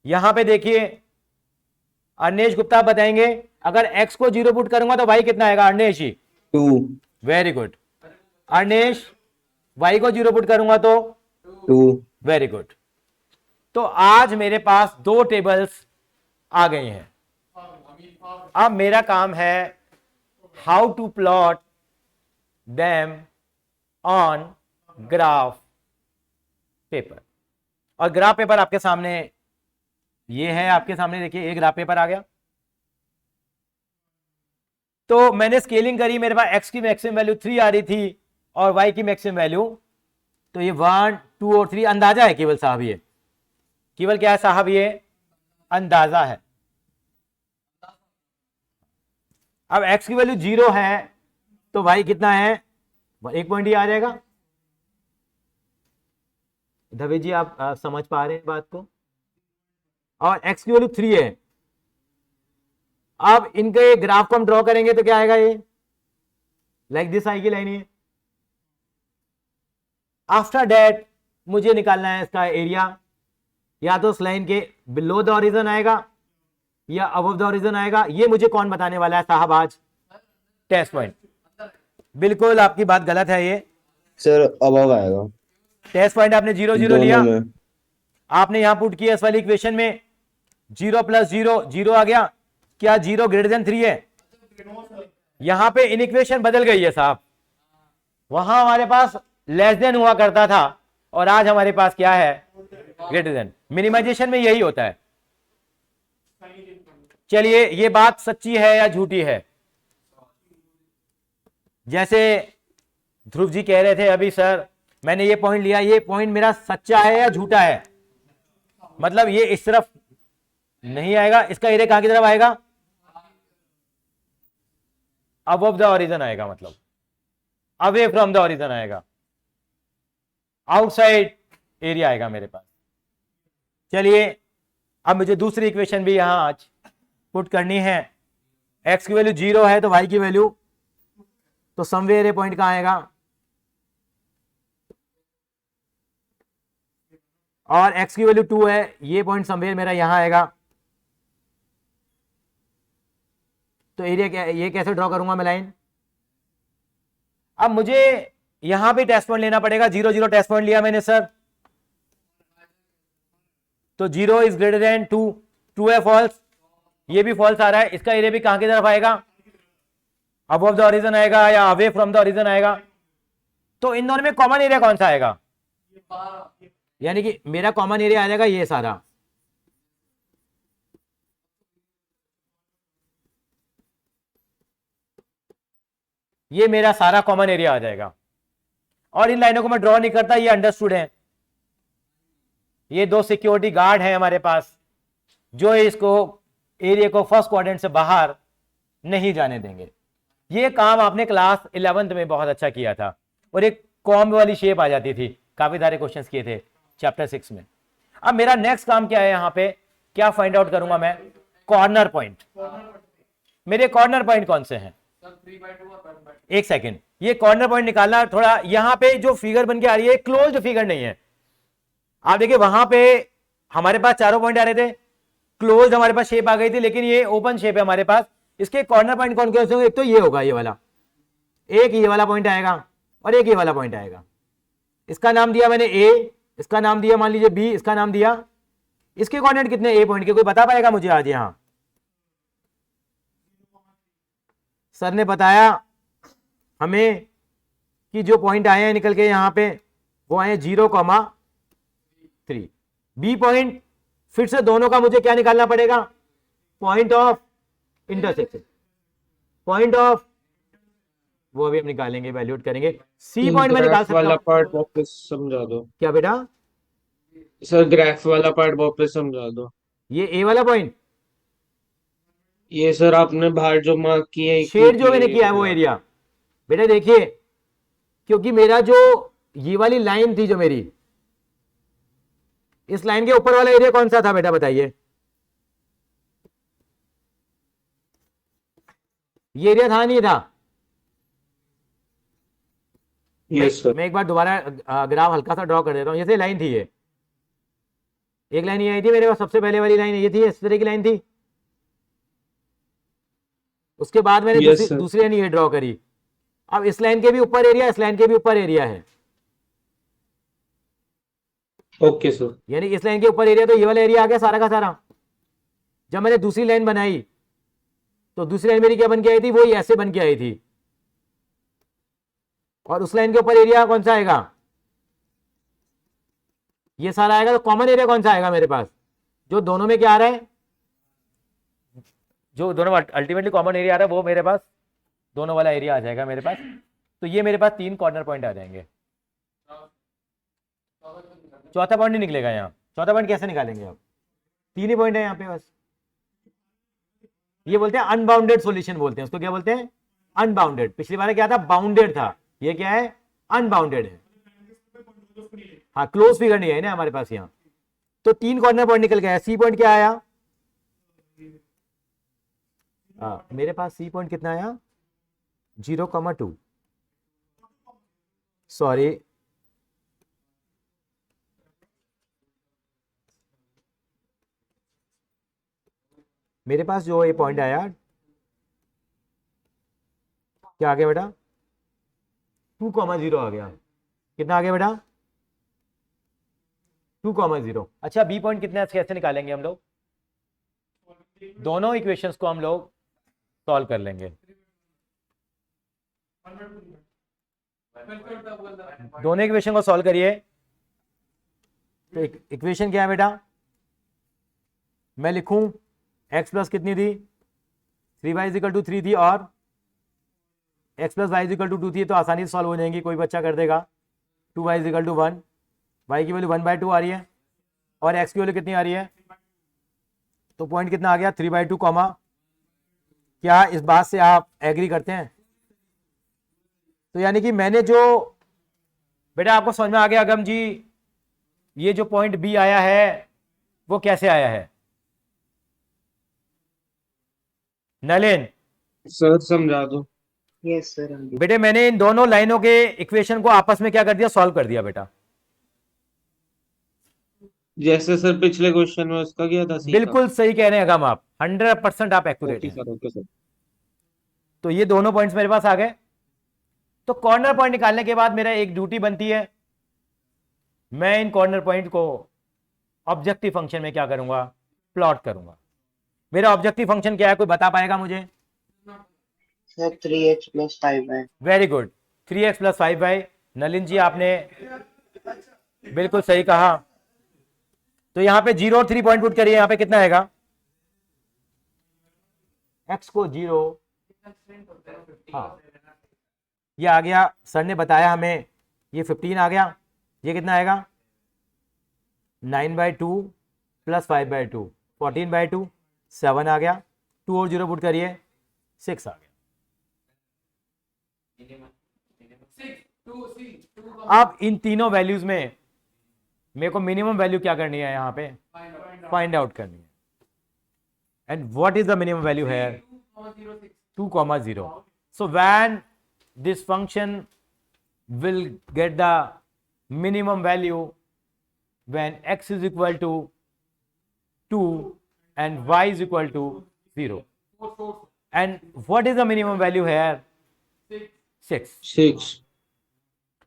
यहां पे देखिए अर्नेश गुप्ता बताएंगे, अगर x को 0 पुट करूंगा तो y कितना आएगा, अर्नेश जी, 2, वेरी गुड। अर्नेश, y को 0 पुट करूंगा तो 2, वेरी गुड। तो आज मेरे पास 2 टेबल्स आ गई हैं। अब मेरा काम है how to plot them on graph paper, और ग्राफ पेपर आपके सामने ये है, आपके सामने देखिए एक ग्राफ पेपर आ गया। तो मैंने स्केलिंग करी, मेरे पास x की मैक्सिमम वैल्यू 3 आ रही थी और y की मैक्सिमम वैल्यू, तो ये 1, 2 और 3 अंदाजा है केवल साहब, ये केवल क्या है साहब, ये अंदाजा है। अब x की वैल्यू 0 है तो y कितना है, 1 पॉइंट ही आ जाएगा। धवे जी आप समझ पा रहे हैं बात को, और x की वैल्यू 3 है। अब इनके ग्राफ को हम ड्रॉ करेंगे तो क्या आएगा, ये लाइक दिस आएगी लाइन ये। आफ्टर दैट मुझे निकालना है इसका एरिया, या तो उस लाइन के बिलो द ओरिजिन आएगा या अबव द ओरिजिन आएगा, ये मुझे कौन बताने वाला है साहब आज, टेस्ट पॉइंट। बिल्कुल आपकी बात गलत है, ये सर अबव आएगा, टेस्ट पॉइंट आपने 0 0 दोनों लिया, में। आपने यहां पुट किया इस वाली इक्वेशन में, 0 प्लस 0 0 आ गया, क्या 0 ग्रेटर देन 3 है, यहां पे इन इक्वेशन बदल गई है साहब, वहां हमारे पास लेस देन हुआ करता था और आज हमारे पास क्या है, ग्रेटर देन। मिनिमाइजेशन में यही होता है। चलिए ये बात सच्ची है या झूठी है, जैसे ध्रुव जी कह रहे थे अभी सर मैंने ये पॉइंट लिया, ये पॉइंट मेरा सच्चा है या झूठा है, मतलब ये इस तरफ नहीं आएगा, इसका एरिया कहां की तरफ आएगा, अबव द ऑरिजन आएगा, मतलब अवे फ्रॉम द ऑरिजन आएगा, आउटसाइड एरिया आएगा मेरे पास। चलिए अब मुझे दूसरी इक्वेशन भी यहां आज पुट करनी है। x की वैल्यू 0 है तो y की वैल्यू तो समवेयर ये पॉइंट कहां आएगा, और x की वैल्यू 2 है, ये पॉइंट समवेयर मेरा यहां आएगा। तो एरिया क्या, ये कैसे ड्रॉ करूंगा मैं लाइन। अब मुझे यहां पे टेस्ट पॉइंट लेना पड़ेगा, 0 0 टेस्ट पॉइंट लिया मैंने सर, तो 0 इज ग्रेटर देन 2, 2 है फॉल्स, ये भी फॉल्स आ रहा है, इसका एरिया भी कहां की तरफ आएगा, अबव द ऑरिजन आएगा या अवे फ्रॉम द ऑरिजन आएगा। तो इन दोनों में कॉमन एरिया कौन सा आएगा, यानी कि मेरा कॉमन एरिया आ जाएगा ये सारा, ये मेरा सारा कॉमन एरिया आ जाएगा। और इन लाइनों को मैं ड्रॉ नहीं करता, ये अंडरस्टूड है, ये दो सिक्योरिटी गार्ड हैं हमारे पास जो इसको एरिया को फर्स्ट क्वाड्रेंट से बाहर नहीं जाने देंगे। ये काम आपने क्लास 11th में बहुत अच्छा किया था, और एक कॉम्ब वाली शेप आ जाती थी, काफी सारे क्वेश्चंस किए थे चैप्टर 6 में। अब मेरा नेक्स्ट काम क्या है, यहां पे क्या फाइंड आउट करूंगा मैं, कॉर्नर पॉइंट। मेरे कॉर्नर पॉइंट कौन से हैं, एक सेकेंड, ये कॉर्नर पॉइंट निकालना थोड़ा, यहां पे जो फिगर बन के आ रही है क्लोज्ड फिगर नहीं है। आप देखिए वहां पे हमारे पास चारों पॉइंट आ रहे थे, क्लोज्ड हमारे पास शेप आ गई थी, लेकिन ये ओपन शेप है हमारे पास। इसके कॉर्नर पॉइंट कौन कौन से होंगे, एक तो ये होगा ये वाला, एक ये वाला पॉइंट आएगा और एक ये वाला पॉइंट आएगा। इसका नाम दिया मैंने ए, इसका नाम दिया मान लीजिए बी, इसका नाम दिया। इसके कोऑर्डिनेट कितने ए पॉइंट के, कोई बता पाएगा मुझे आज। यहां सर ने बताया हमें कि जो पॉइंट आए हैं निकल के यहां पे वो आए 0,3। बी पॉइंट फिर से दोनों का मुझे क्या निकालना पड़ेगा, point of intersection, point of, वो अभी हम निकालेंगे, वैल्यूएट करेंगे। सी पॉइंट में निकाल सकता वाला हूं। पार्ट वापस समझा दो क्या बेटा, सर, ग्राफ वाला पार्ट वापस समझा दो। ये ए वाला पॉइंट, ये सर आपने बाहर जो मार्क किए हैं, शेड जो मैंने किया है वो एरिया, बेटा देखिए, क्योंकि मेरा जो ये वाली लाइन थी जो मेरी, इस लाइन के ऊपर वाला एरिया कौन सा था बेटा बताइए, ये एरिया था नहीं था। Yes sir. मैं एक बार दोबारा ग्राफ हल्का सा ड्रॉ कर देता हूं। जैसे लाइन थी ये, एक लाइन ये आई थी मेरे पास, सबसे पहले वाली लाइन ये थी, इस तरह की लाइन थी। उसके बाद मैंने Yes, sir. दूसरी लाइन ये ड्रॉ करी। अब इस लाइन के भी ऊपर एरिया, इस लाइन के भी ऊपर एरिया है, ओके सर। यानी इस लाइन के ऊपर एरिया, तो ये वाला एरिया आ गया सारा का सारा। जब मैंने दूसरी लाइन बनाई तो दूसरी लाइन मेरी क्या बन के आई थी, वो ऐसे बन के आई थी, और उस लाइन के ऊपर एरिया कौन सा आएगा, ये सारा आएगा। तो कॉमन एरिया कौन सा आएगा मेरे पास, जो दोनों में क्या आ रहा है, जो दोनों अल्टीमेटली कॉमन एरिया आ रहा है वो मेरे पास दोनों वाला एरिया आ जाएगा मेरे पास। तो ये मेरे पास 3 कॉर्नर पॉइंट आ जाएंगे। चौथा पॉइंट नहीं निकलेगा यहाँ, चौथा पॉइंट कैसे निकालेंगे आप, 3 ही पॉइंट है यहाँ पे बस। ये बोलते हैं अनबाउंडेड सॉल्यूशन बोलते हैं उसको, क्या बोलते हैं, अनबाउंडेड। पिछली बार क्या था, बाउंडेड था, ये क्या है, अनबाउंडेड है। हाँ, क्लोज फिगर नहीं है ना हमारे पास यहाँ। तो 3 कॉर्नर पॉइंट निकल गया। सी पॉइंट क्या आया, मेरे पास सी पॉइंट कितना आया, 0,2। सॉरी, मेरे पास जो ये पॉइंट आया, क्या आ गया बेटा, 2,0 आ गया। कितना आ गया बेटा, 2,0। अच्छा, बी पॉइंट कितने कैसे निकालेंगे हम लोग, दोनों इक्वेशंस को हम लोग सॉल्व कर लेंगे। दोनों इक्वेशन को सॉल्व करिए। तो इक्वेशन क्या है बेटा, मैं लिखूं x प्लस कितनी थी, 3y = 3 थी, और x plus y is equal to 2 थी तो आसानी से सॉल्व हो जाएंगी, कोई बच्चा कर देगा। 2y इजिकल टू 1, वाई की वैल्यू 1/2 आ रही है और एक्स की वैल्यू कितनी आ रही है, तो पॉइंट कितना आ गया 3/2 कॉमा। क्या इस बात से आप एग्री करते हैं? तो यानी कि मैंने जो बेटा आपको समझ में आ गया अगम जी, ये जो पॉइंट बी आया है वो कैसे आया है? नलिन सर समझा दो। Yes, sir. I'm good. बेटे मैंने इन दोनों लाइनों के इक्वेशन को आपस में क्या कर दिया, सॉल्व कर दिया बेटा। जैसे सर पिछले क्वेश्चन में उसका किया था, सीखा। बिल्कुल सही कह रहे हैं अगम, आप 100% आप एक्यूरेट ओके हैं। Sir, okay sir. तो ये दोनों पॉइंट्स मेरे पास आ गए। तो कॉर्नर पॉइंट निकालने के बाद मेरा एक ड्यूटी बनती है, मैं इन कॉर्नर पॉइंट को ऑब्जेक्टिव फंक्शन में क्या करूंगा, प्लॉट करूंगा। मेरा ऑब्जेक्टिव फंक्शन क्या है, कोई बता पाएगा मुझे? Sir, 3x plus 5y. Very good, 3x plus 5y। Nalin ji आपने बिल्कुल सही कहा। तो यहां पे 0 और 3 पॉइंट पुट करिए, यहां पे कितना आएगा, x को 0, हाँ ये आ गया, सर ने बताया हमें, ये 15 आ गया। ये कितना आएगा 9/2 प्लस 5/2, 14/2, 7 आ गया। 2 और 0 पुट करिए, 6 आ गया। अब इन तीनों वैल्यूज में मेरे को मिनिमम वैल्यू क्या करनी है, यहां पे फाइंड आउट करनी है। And what is the minimum value है 2,0। So when this function will get the minimum value when x is equal to 2 and y is equal to 0. And what is the minimum value here? 6. 6।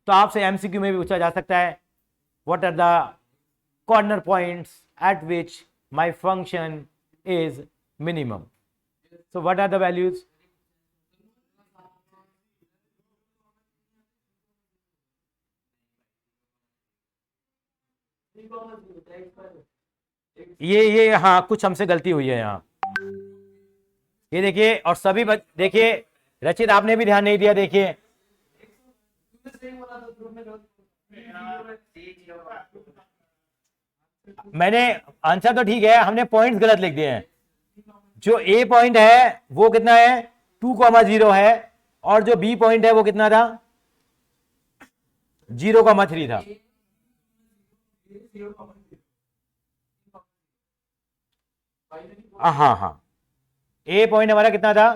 तो आपसे MCQ में भी पूछा जा सकता है, what are the corner points at which my function is minimum? So what are the values? ये हाँ कुछ हमसे गलती हुई है यहाँ, ये देखिए। और सभी देखिए, रचित आपने भी ध्यान नहीं दिया, देखिए मैंने आंसर तो ठीक है, हमने पॉइंट्स गलत लिख दिए हैं। जो ए पॉइंट है वो कितना है 2,0 है, और जो बी पॉइंट है वो कितना था 0,3 था। हाँ हाँ, ए पॉइंट हमारा कितना था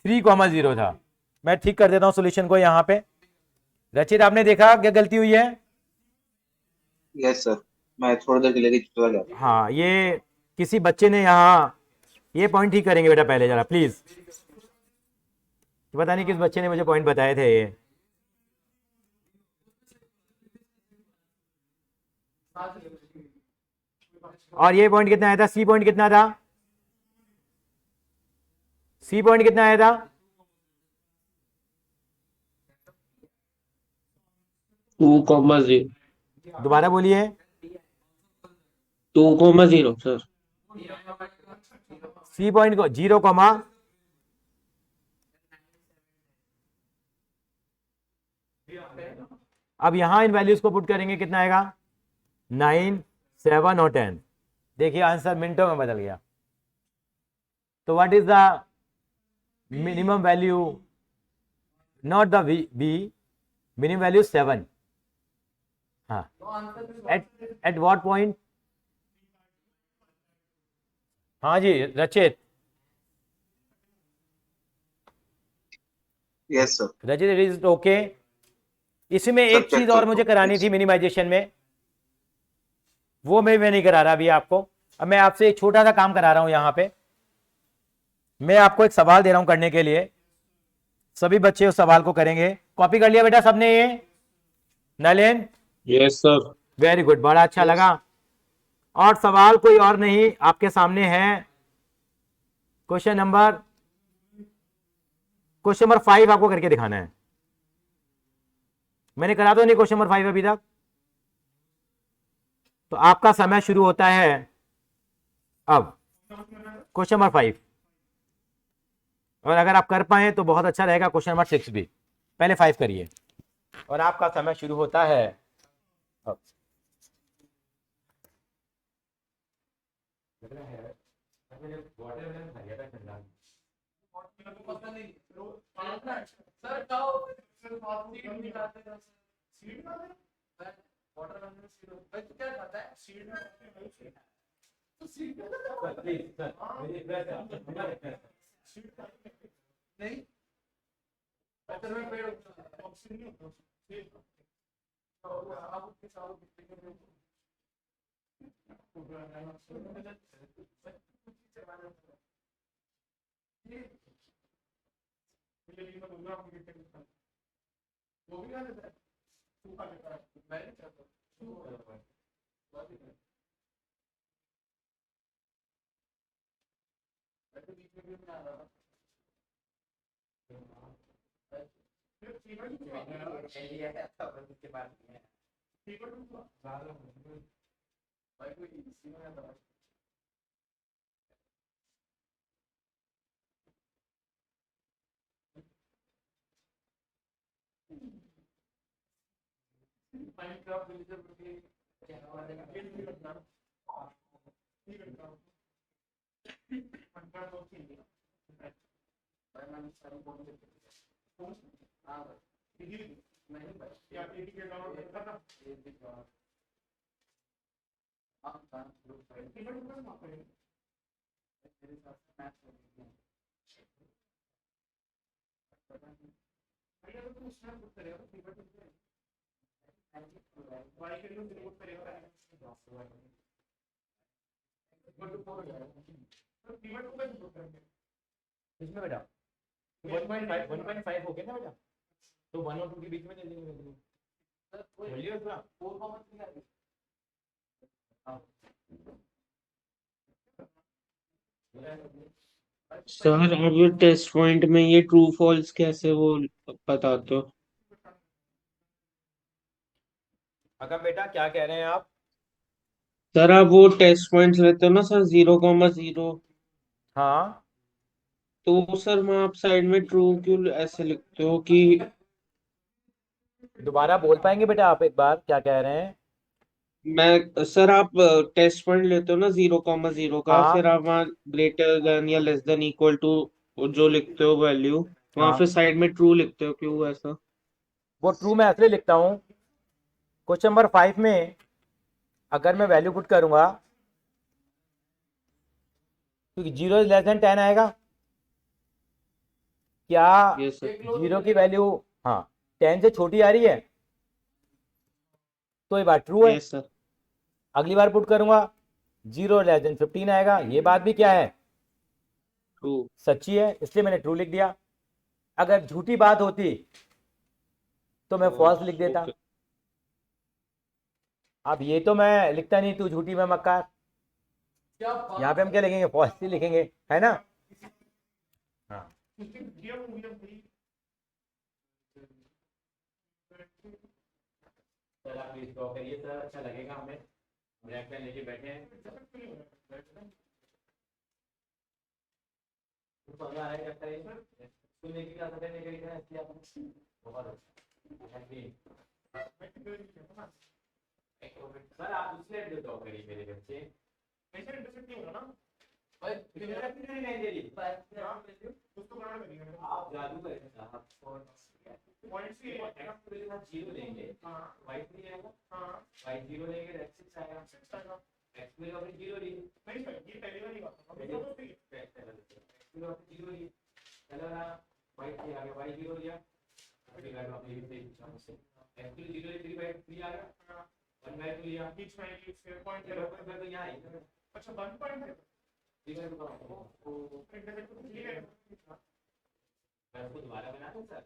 3,0 था। मैं ठीक कर देता हूं सोल्यूशन को यहां पे। रचित आपने देखा क्या गलती हुई है? यस सर, मैं थोड़ी देर के लिए चला जाता हूँ। हाँ, ये किसी बच्चे ने यहाँ ये पॉइंट ठीक करेंगे बेटा पहले जरा प्लीज। पता नहीं किस बच्चे ने मुझे पॉइंट बताए थे ये। और ये पॉइंट कितना आया था, सी पॉइंट कितना था, सी पॉइंट कितना आया था 2,0। दोबारा बोलिए। 2,0 सर। सी पॉइंट को 0, अब यहां इन वैल्यूज को पुट करेंगे, कितना आएगा 9, 7 और 10। देखिए आंसर मिनटों में बदल गया। तो what is the minimum value, not the B, minimum value 7। हाँ, एट व्हाट पॉइंट? हाँ जी Rachit. Yes sir. Rachit it is okay. इसमें एक चीज और मुझे करानी थी मिनिमाइजेशन में, वो मैं नहीं करा रहा अभी आपको। अब मैं आपसे एक छोटा सा काम करा रहा हूं यहां पे। मैं आपको एक सवाल दे रहा हूं करने के लिए, सभी बच्चे उस सवाल को करेंगे। कॉपी कर लिया बेटा सबने ये? Nalin? Yes sir. Very good, बड़ा अच्छा लगा। और सवाल कोई और नहीं, आपके सामने है क्वेश्चन नंबर 5 आपको करके दिखाना है। मैंने करा तो नहीं क्वेश्चन नंबर 5 अभी तक? तो आपका समय शुरू होता है अब। क्वेश्चन नंबर 5, और अगर आप कर पाए तो बहुत अच्छा रहेगा। क्वेश्चन नंबर 6 भी, पहले 5 करिए और आपका समय शुरू होता है अब। पता नहीं सर क्या सीड निकालते हैं सीड निकालते हैं वाटर में सीड भाई तू क्या खाता है सीड तो सीड नहीं वाटर में पेड़ ऑक्सीजन नहीं होता सीड तो आप के साथ वो भी कर देता है तू खा लेता है मैं नहीं करता तू करता है बात ही नहीं मैं तो बीच में भी नहीं आ रहा फिर फीवर भी तो आ गया एलिया है तब उसके बाद नहीं है फीवर भी तो ज्यादा भाई कोई इसी में आता है माइनक्राफ्ट विलेजर के क्या वाले गेम भी करना ठीक करता हूं माइनक्राफ्ट ओके भाई मैं सारी फोन से हां भाई नहीं भाई या एपीके डाउनलोड करता था एपीके आप का ग्रुप फाइल टिकट पर मत करिए मेरे साथ मैच हो गया अगर तुम उसमें बुक करेगा टिकट पर वाई के लिए रिपोर्ट करेगा बट ऊपर हो जाएगा तो कीवर्ड को कैसे बुक करेंगे इसमें बेटा 1.5 हो गया ना बेटा, तो 1 और 2 के बीच में ले लेंगे सर कोई बोलिए उसका। परफॉर्मेंस नहीं आएगी सर अब ये टेस्ट पॉइंट में ये ट्रू फॉल्स कैसे वो बताते हो? अगम बेटा क्या कह रहे हैं आप? सर आप वो टेस्ट पॉइंट्स लेते हो ना सर 0,0, हाँ तो सर वहाँ आप साइड में ट्रू क्यों ऐसे लिखते हो कि दोबारा बोल पाएंगे बेटा आप एक बार क्या कह रहे हैं? मैं सर आप टेस्ट पॉइंट लेते हो ना 0,0 का, हाँ फिर आप वहाँ ग्रेटर देन या लेस देन इक्वल टू जो लिखते हो वैल्यू, वहाँ हाँ, फिर साइड में ट्रू लिखते हो, क्यों ऐसा? वो ट्रू मैं इसलिए लिखता हूँ, क्वेश्चन नंबर 5 में अगर मैं वैल्यू पुट करूंगा तो 0 इज लेस देन 10 आएगा क्या? ये सर 0 की वैल्यू हाँ 10 से छोटी आ रही है तो ये बात ट्रू है। ये सर अगली बार पुट करूंगा 0 लेस देन 15 आएगा, ये बात भी क्या है? ट्रू। सच्ची है, इसलिए मैंने ट्रू लिख दिया। अगर झूठी बात होती तो मैं फॉल्स लिख देता। ओके। अब ये तो मैं लिखता नहीं, तू झूठी मैं मक्कार, क्या यहाँ पे हम क्या लिखेंगे? फॉल्स ही लिखेंगे, है ना? हाँ सर आप प्लीज ड्रॉ करिए सर, अच्छा लगेगा हमें, ब्लैक पेन लेके बैठे हैं। तो मजा आएगा लगता है सर, सुनने की क्या पता नहीं करेगा इसलिए आप बहुत अच्छा सर आप दूसरे ड्रॉ करिए मेरे बच्चे। ऐसे इंटरसेक्ट नहीं होगा ना भाई नहीं दे रही उसको बनाना करिएगा आप जादू करेंगे साहब। पॉइंट से जीरो लेंगे, हां वाई 3 आएगा, हां वाई 0 लेंगे, x 6 आएगा, 6 आएगा x में अपनी 0 ली, नहीं सर ये पहली वाली बात है अभी तो ठीक है x में अपनी 0 ली, चलो ना y 3 आ गया, y 0 लिया, अभी गाइस आपने भी सही पूछा मुझसे, x 0 3 बाय 3 आ गया, 1 बाय 2 लिया, बीच में ये शेयर पॉइंट चलो फिर तो यहाँ है, अच्छा 1 पॉइंट है ठीक है तो इंटरसेक्ट तो क्लियर है मैं उसको दोबारा बना दूं सर?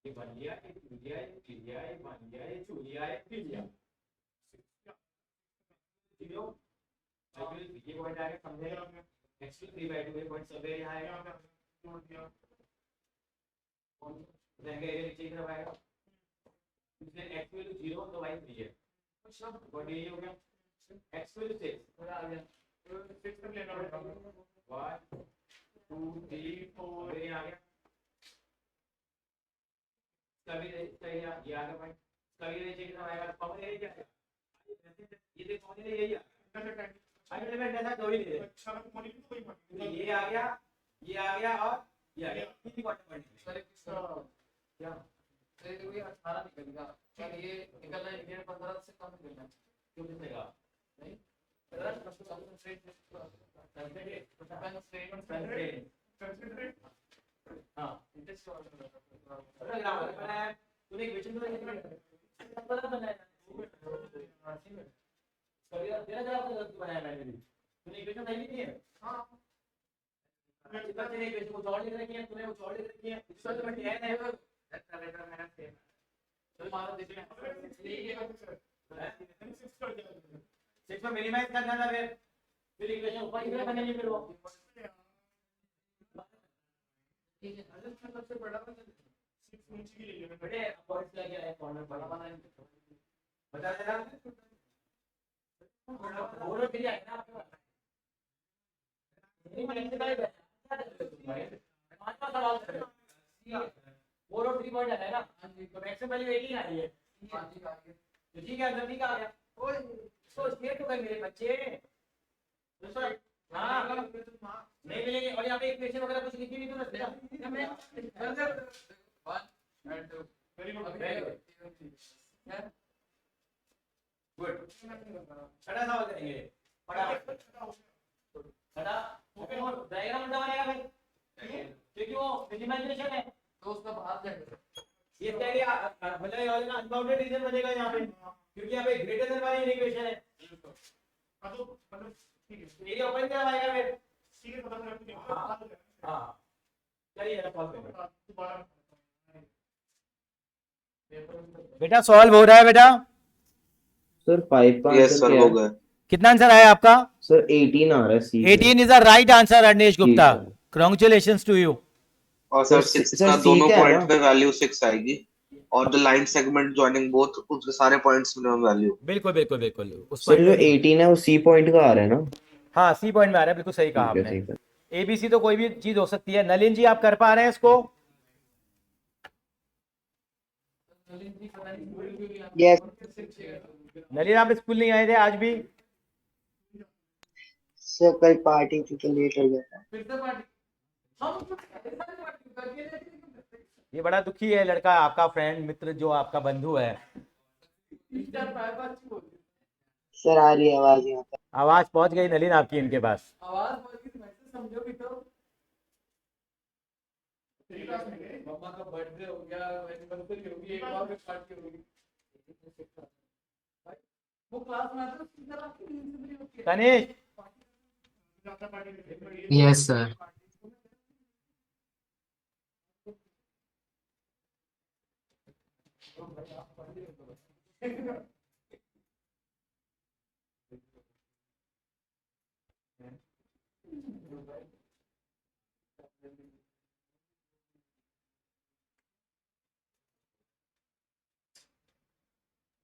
ये बन लिया, ये टू लिया, ये थ्री लिया, ये वन लिया, ये टू लिया, ये थ्री लिया, ठीक है? ये पॉइंट आ गया, समझे? x 3 बाय 2 ये पॉइंट सब यहाँ आएगा, जोड़ दिया रहेगा ये नीचे की तरफ आएगा, इसलिए x 0 तो y 3 है, अच्छा पॉइंट ये हो गया, x 6 आ गया, 6 तक लेना पड़ेगा y 2 3 4 ये आ गया, कभी ये आ गया भाई, कभी ये चेक आएगा, कॉमन एरिया क्या है, ये देखो कॉमन एरिया यही है, अगर मैं ऐसा दो ही ले, अच्छा तो कोई तो ये आ गया, ये आ गया और ये आ गया, तीन क्वार्टर पॉइंट। सर क्या तो ये 18 निकलेगा, क्या ये निकलना है, ये 15 से कम निकलना है, क्यों निकलेगा? नहीं 15 प्लस कंसंट्रेट कंसंट्रेट हाँ, इंटरेस्ट अरे ग्रामर बनाया, तूने इक्वेशन तो नहीं पता बनाया, कभी तेरा जवाब गलत बनाया मैंने भी, तूने इक्वेशन सही नहीं है। हां बच्चे ने इक्वेशन को लिख रखी है, तूने वो लिख रखी है, इसका तो है नहीं, लेटर लेटर मेरा सेम है, तो मानो देखिए सिक्स में मिनिमाइज करना था, फिर इक्वेशन ऊपर की तरफ बनेगी, फिर वो ठीक है अगर सबसे बड़ा 6 नीचे की ले लेना बेटे पॉइंट्स लगे है, कॉर्नर बड़ा बना है, बता देना बोलो फिर आएगा ना आपके पास, नहीं मैंने से भाई पांचवा सवाल करें, बोलो 3 पॉइंट है ना, तो मैक्सिमम वैल्यू 18 आ रही है, तो ठीक है आंसर ठीक आ गया, ओए तो स्टेट हो गए मेरे बच्चे, दोस्तों हाँ नहीं मिलेंगे, और यहाँ पे इक्वेशन वगैरह कुछ लिखी नहीं, तो मैं 1 and 2 वेरी गुड गुड, छठा सवाल करेंगे, छठा डायग्राम बनेगा भाई, क्योंकि वो मिनिमाइजेशन है, तो उसका बाहर जाएगा ये क्या है, मतलब ये वाला अनबाउंडेड रीजन बनेगा यहाँ पे, क्योंकि यहाँ पे ग्रेटर देन वाली इक्वेशन है, तो मतलब ठीक है एरिया ओपन करवाएगा फिर, ठीक है पता चला हाँ चलिए जरा सॉल्व करें, दोबारा बेटा सॉल्व हो रहा है बेटा, सर 5 का यस आंसर सर क्या हो है? गया। कितना आंसर आया आपका? सर 18 आ रहा है C 18 is the right answer Arnesh Gupta, sir. Congratulations to you. और सर सर, 6 सर, का C दोनों क्या है पॉइंट ना? पे वैल्यू 6 आएगी, और the line segment joining both उसके सारे पॉइंट्स मिनिमम वैल्यू। बिल्कुल बिल्कुल बिल्कुल उस सर point जो में नहीं। 18 है वो सी पॉइंट का आ रहा है ना? हाँ सी पॉइंट में आ रहा है, बिल्कुल सही कहा ठीक है आपने, ठीक है। एबीसी तो कोई भी चीज हो सकती है। नलिन जी आप कर पा रहे हैं इसको? Yes. नलिन आप स्कूल नहीं आए थे आज भी? सर कल पार्टी थी तो लेट हो गया था। फिर से पार्टी हम पार्टी करके लेते ये बड़ा दुखी है लड़का, आपका फ्रेंड मित्र जो आपका बंधु है। सर आ रही है आवाज यहाँ पर। आवाज पहुंच गई नलिन आपकी इनके पास। आवाज बोल के मैसेज समझो भी तो मम्मा का बर्थडे हो गया, एनिवर्सरी होगी, एक और भी पार्टी होगी, वो क्लास में आता है उसकी तरह आपकी एनिवर्सरी होती है। Tanish Yes, sir.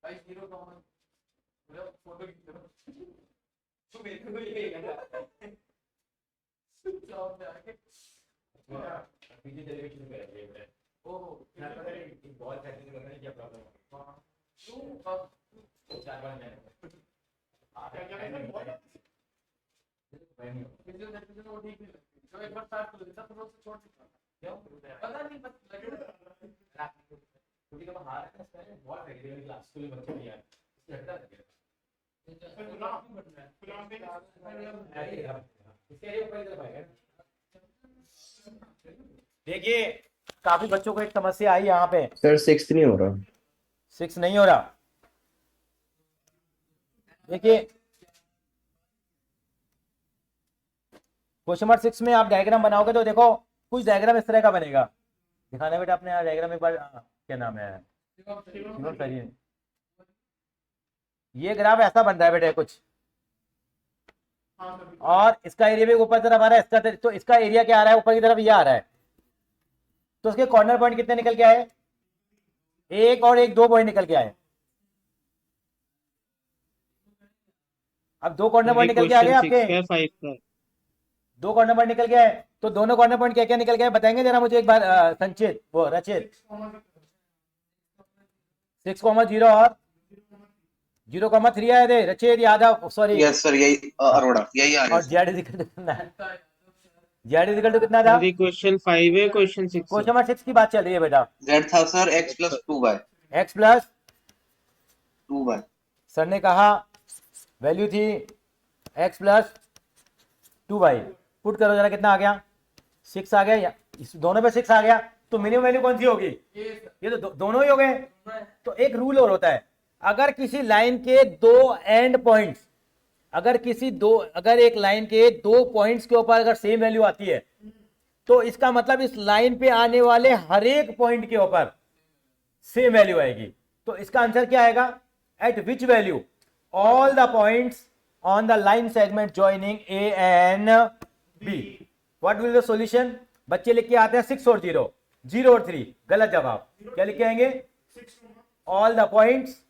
भाई हीरो कौन है? फोटो खींचो तो मेरे को ये जॉब में आके पीछे चले शुरू करेंगे। ओह बॉल सेटिंग करने की क्या प्रॉब्लम है? क्यों अब 4 बार मैं फिजिकल डेफिनेशन वो ठीक नहीं लगती, जो एक बार स्टार्ट कर देता तो उससे छोड़ देता क्यों? पता नहीं बस लगे क्योंकि कब हार है ना इसमें बहुत रेगुलर क्लास स्कूल में बच्चे नहीं आए, इसलिए हटता है। देखिए काफी बच्चों को एक समस्या आई यहाँ पे, सर 6 नहीं हो रहा। 6 नहीं हो रहा। देखिए क्वेश्चन नंबर 6 में आप डायग्राम बनाओगे तो देखो कुछ डायग्राम इस तरह का बनेगा। दिखाना बेटा अपने डायग्राम एक बार। क्या नाम है? शिवम सर। ये ग्राफ ऐसा बन रहा है बेटा कुछ, और इसका एरिया भी ऊपर तरफ आ रहा है, इसका तो इसका एरिया क्या आ रहा है ऊपर की तरफ, ये आ रहा है। तो उसके कॉर्नर पॉइंट कितने निकल के आए? 1 और 1 2 पॉइंट निकल के आए। अब 2 कॉर्नर पॉइंट निकल के आ गए आपके। 5 का 2 कॉर्नर पॉइंट निकल गया है, तो दोनों कॉर्नर पॉइंट क्या क्या निकल गया है बताएंगे जरा मुझे एक बार, संचित वो रचित। 6,0 और 0,3 आए थे रचित यादव, सॉरी यस सर, यही अरोड़ा, यही आ रहा और है। जेड इक्वल टू कितना है, जेड इक्वल टू कितना था? सर ये क्वेश्चन 5 है, क्वेश्चन 6 क्वेश्चन नंबर 6 की बात चल रही है बेटा। जेड था sir x plus 2y, x plus 2y। Sir ने कहा वैल्यू थी x प्लस 2y, पुट करो जरा कितना आ गया, 6 आ गया, या इस दोनों पे 6 आ गया, तो मिनिमम वैल्यू कौन सी होगी? ये तो दोनों ही हो गए। तो एक रूल और होता है, अगर किसी लाइन के 2 एंड पॉइंट्स, अगर एक लाइन के 2 पॉइंट्स के ऊपर अगर सेम वैल्यू आती है, तो इसका मतलब इस लाइन पे आने वाले हर एक पॉइंट के ऊपर सेम वैल्यू आएगी। तो इसका आंसर क्या आएगा? At which value all the points on the line segment joining A and B, what will the solution? बच्चे लिख के आते हैं 6 और 0, 0 और 3, गलत जवाब। क्या लिख के आएंगे? All the points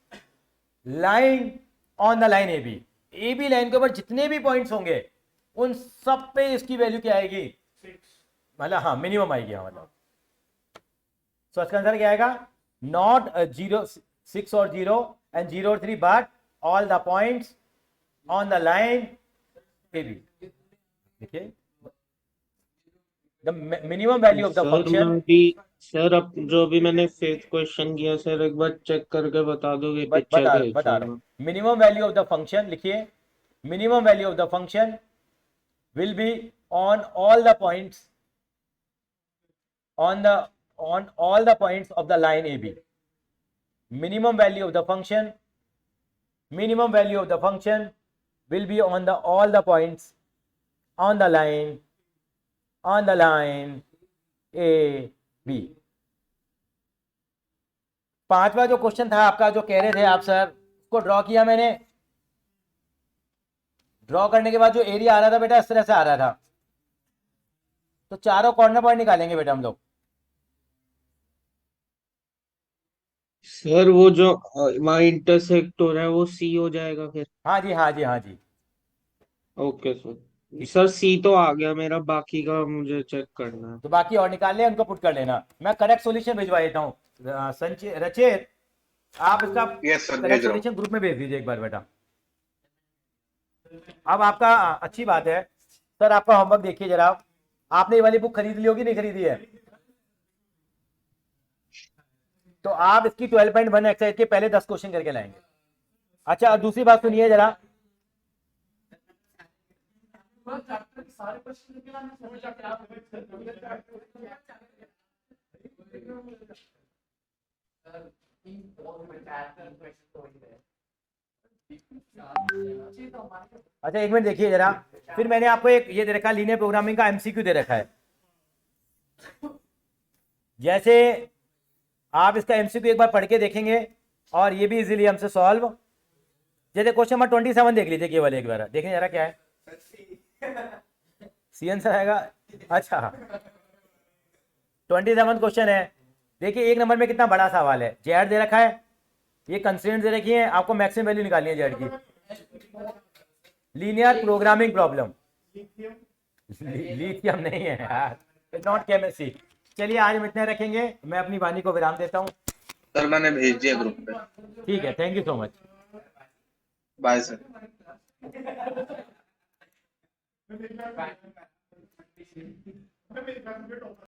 line on the line A B line के ऊपर जितने भी पॉइंट्स होंगे उन सब पे इसकी वैल्यू क्या आएगी? मतलब हाँ मिनिमम आएगी। हाँ मतलब तो इसका आंसर क्या आएगा? नॉट 0 6 और 0 एंड 0 और 3 but all the points on the line A B. देखिए the minimum value of the function. Sir अब जो भी मैंने 5th क्वेश्चन किया सर एक बार चेक करके बता दोगे? पिक्चर बता रहा हूं। Minimum value of the function लिखिए, minimum value of the function will be on all the points on all the points of the line AB. Minimum value of the function will be on all the points on the line AB. पांचवा जो question था आपका, जो कह रहे थे आप sir, उसको ड्रॉ किया मैंने। ड्रॉ करने के बाद जो एरिया आ रहा था बेटा इस तरह से आ रहा था, तो चारों कॉर्नर पॉइंट निकालेंगे बेटा हम लोग। सर वो जो वहाँ इंटरसेक्ट हो रहा है वो सी हो जाएगा फिर? हाँ जी हाँ जी हाँ जी। Okay sir. सर सी तो आ गया मेरा, बाकी का मुझे चेक करना है। तो बाकी और निकाल ले, उनको पुट कर लेना। मैं करेक्ट सॉल्यूशन भिजवा देता हूँ। रचित आप इसका यस सर, करेक्ट भेज रहा हूँ। सॉल्यूशन ग्रुप में भेज दीजिए एक बार बेटा। अब आपका अच्छी बात है सर, आपका होमवर्क देखिए जरा। आपने ये वाली बुक खरीद ली होगी, नहीं खरीदी है? तो आप इसकी 12.1 एक्सरसाइज के पहले 10 क्वेश्चन करके लाएंगे। अच्छा और दूसरी बात सुनिए जरा, सारे क्वेश्चन निकला ना समझ जाके आप अच्छा एक मिनट देखिए जरा। फिर मैंने आपको एक ये दे रखा है, लीनियर प्रोग्रामिंग का एमसीक्यू दे रखा है। जैसे आप इसका एमसीक्यू एक बार पढ़ के देखेंगे और ये भी इजीली हमसे सॉल्व। जैसे क्वेश्चन नंबर 27 देख लीजिए केवल एक बार, देखें जरा क्या है। सी आंसर आएगा। अच्छा 27 क्वेश्चन है। देखिए एक नंबर में कितना बड़ा सवाल है। जेड दे रखा है, ये कंस्ट्रेंट दे रखी है, आपको मैक्सिमम वैल्यू निकालनी है जेड की। लीनियर प्रोग्रामिंग प्रॉब्लम, लिथियम नहीं है यार, नॉट केमिस्ट्री। चलिए आज हम इतने रखेंगे, मैं अपनी वाणी को विराम देता हूँ। सर मैंने भेज दिया ग्रुप पे। ठीक है, thank you so much. Bye sir.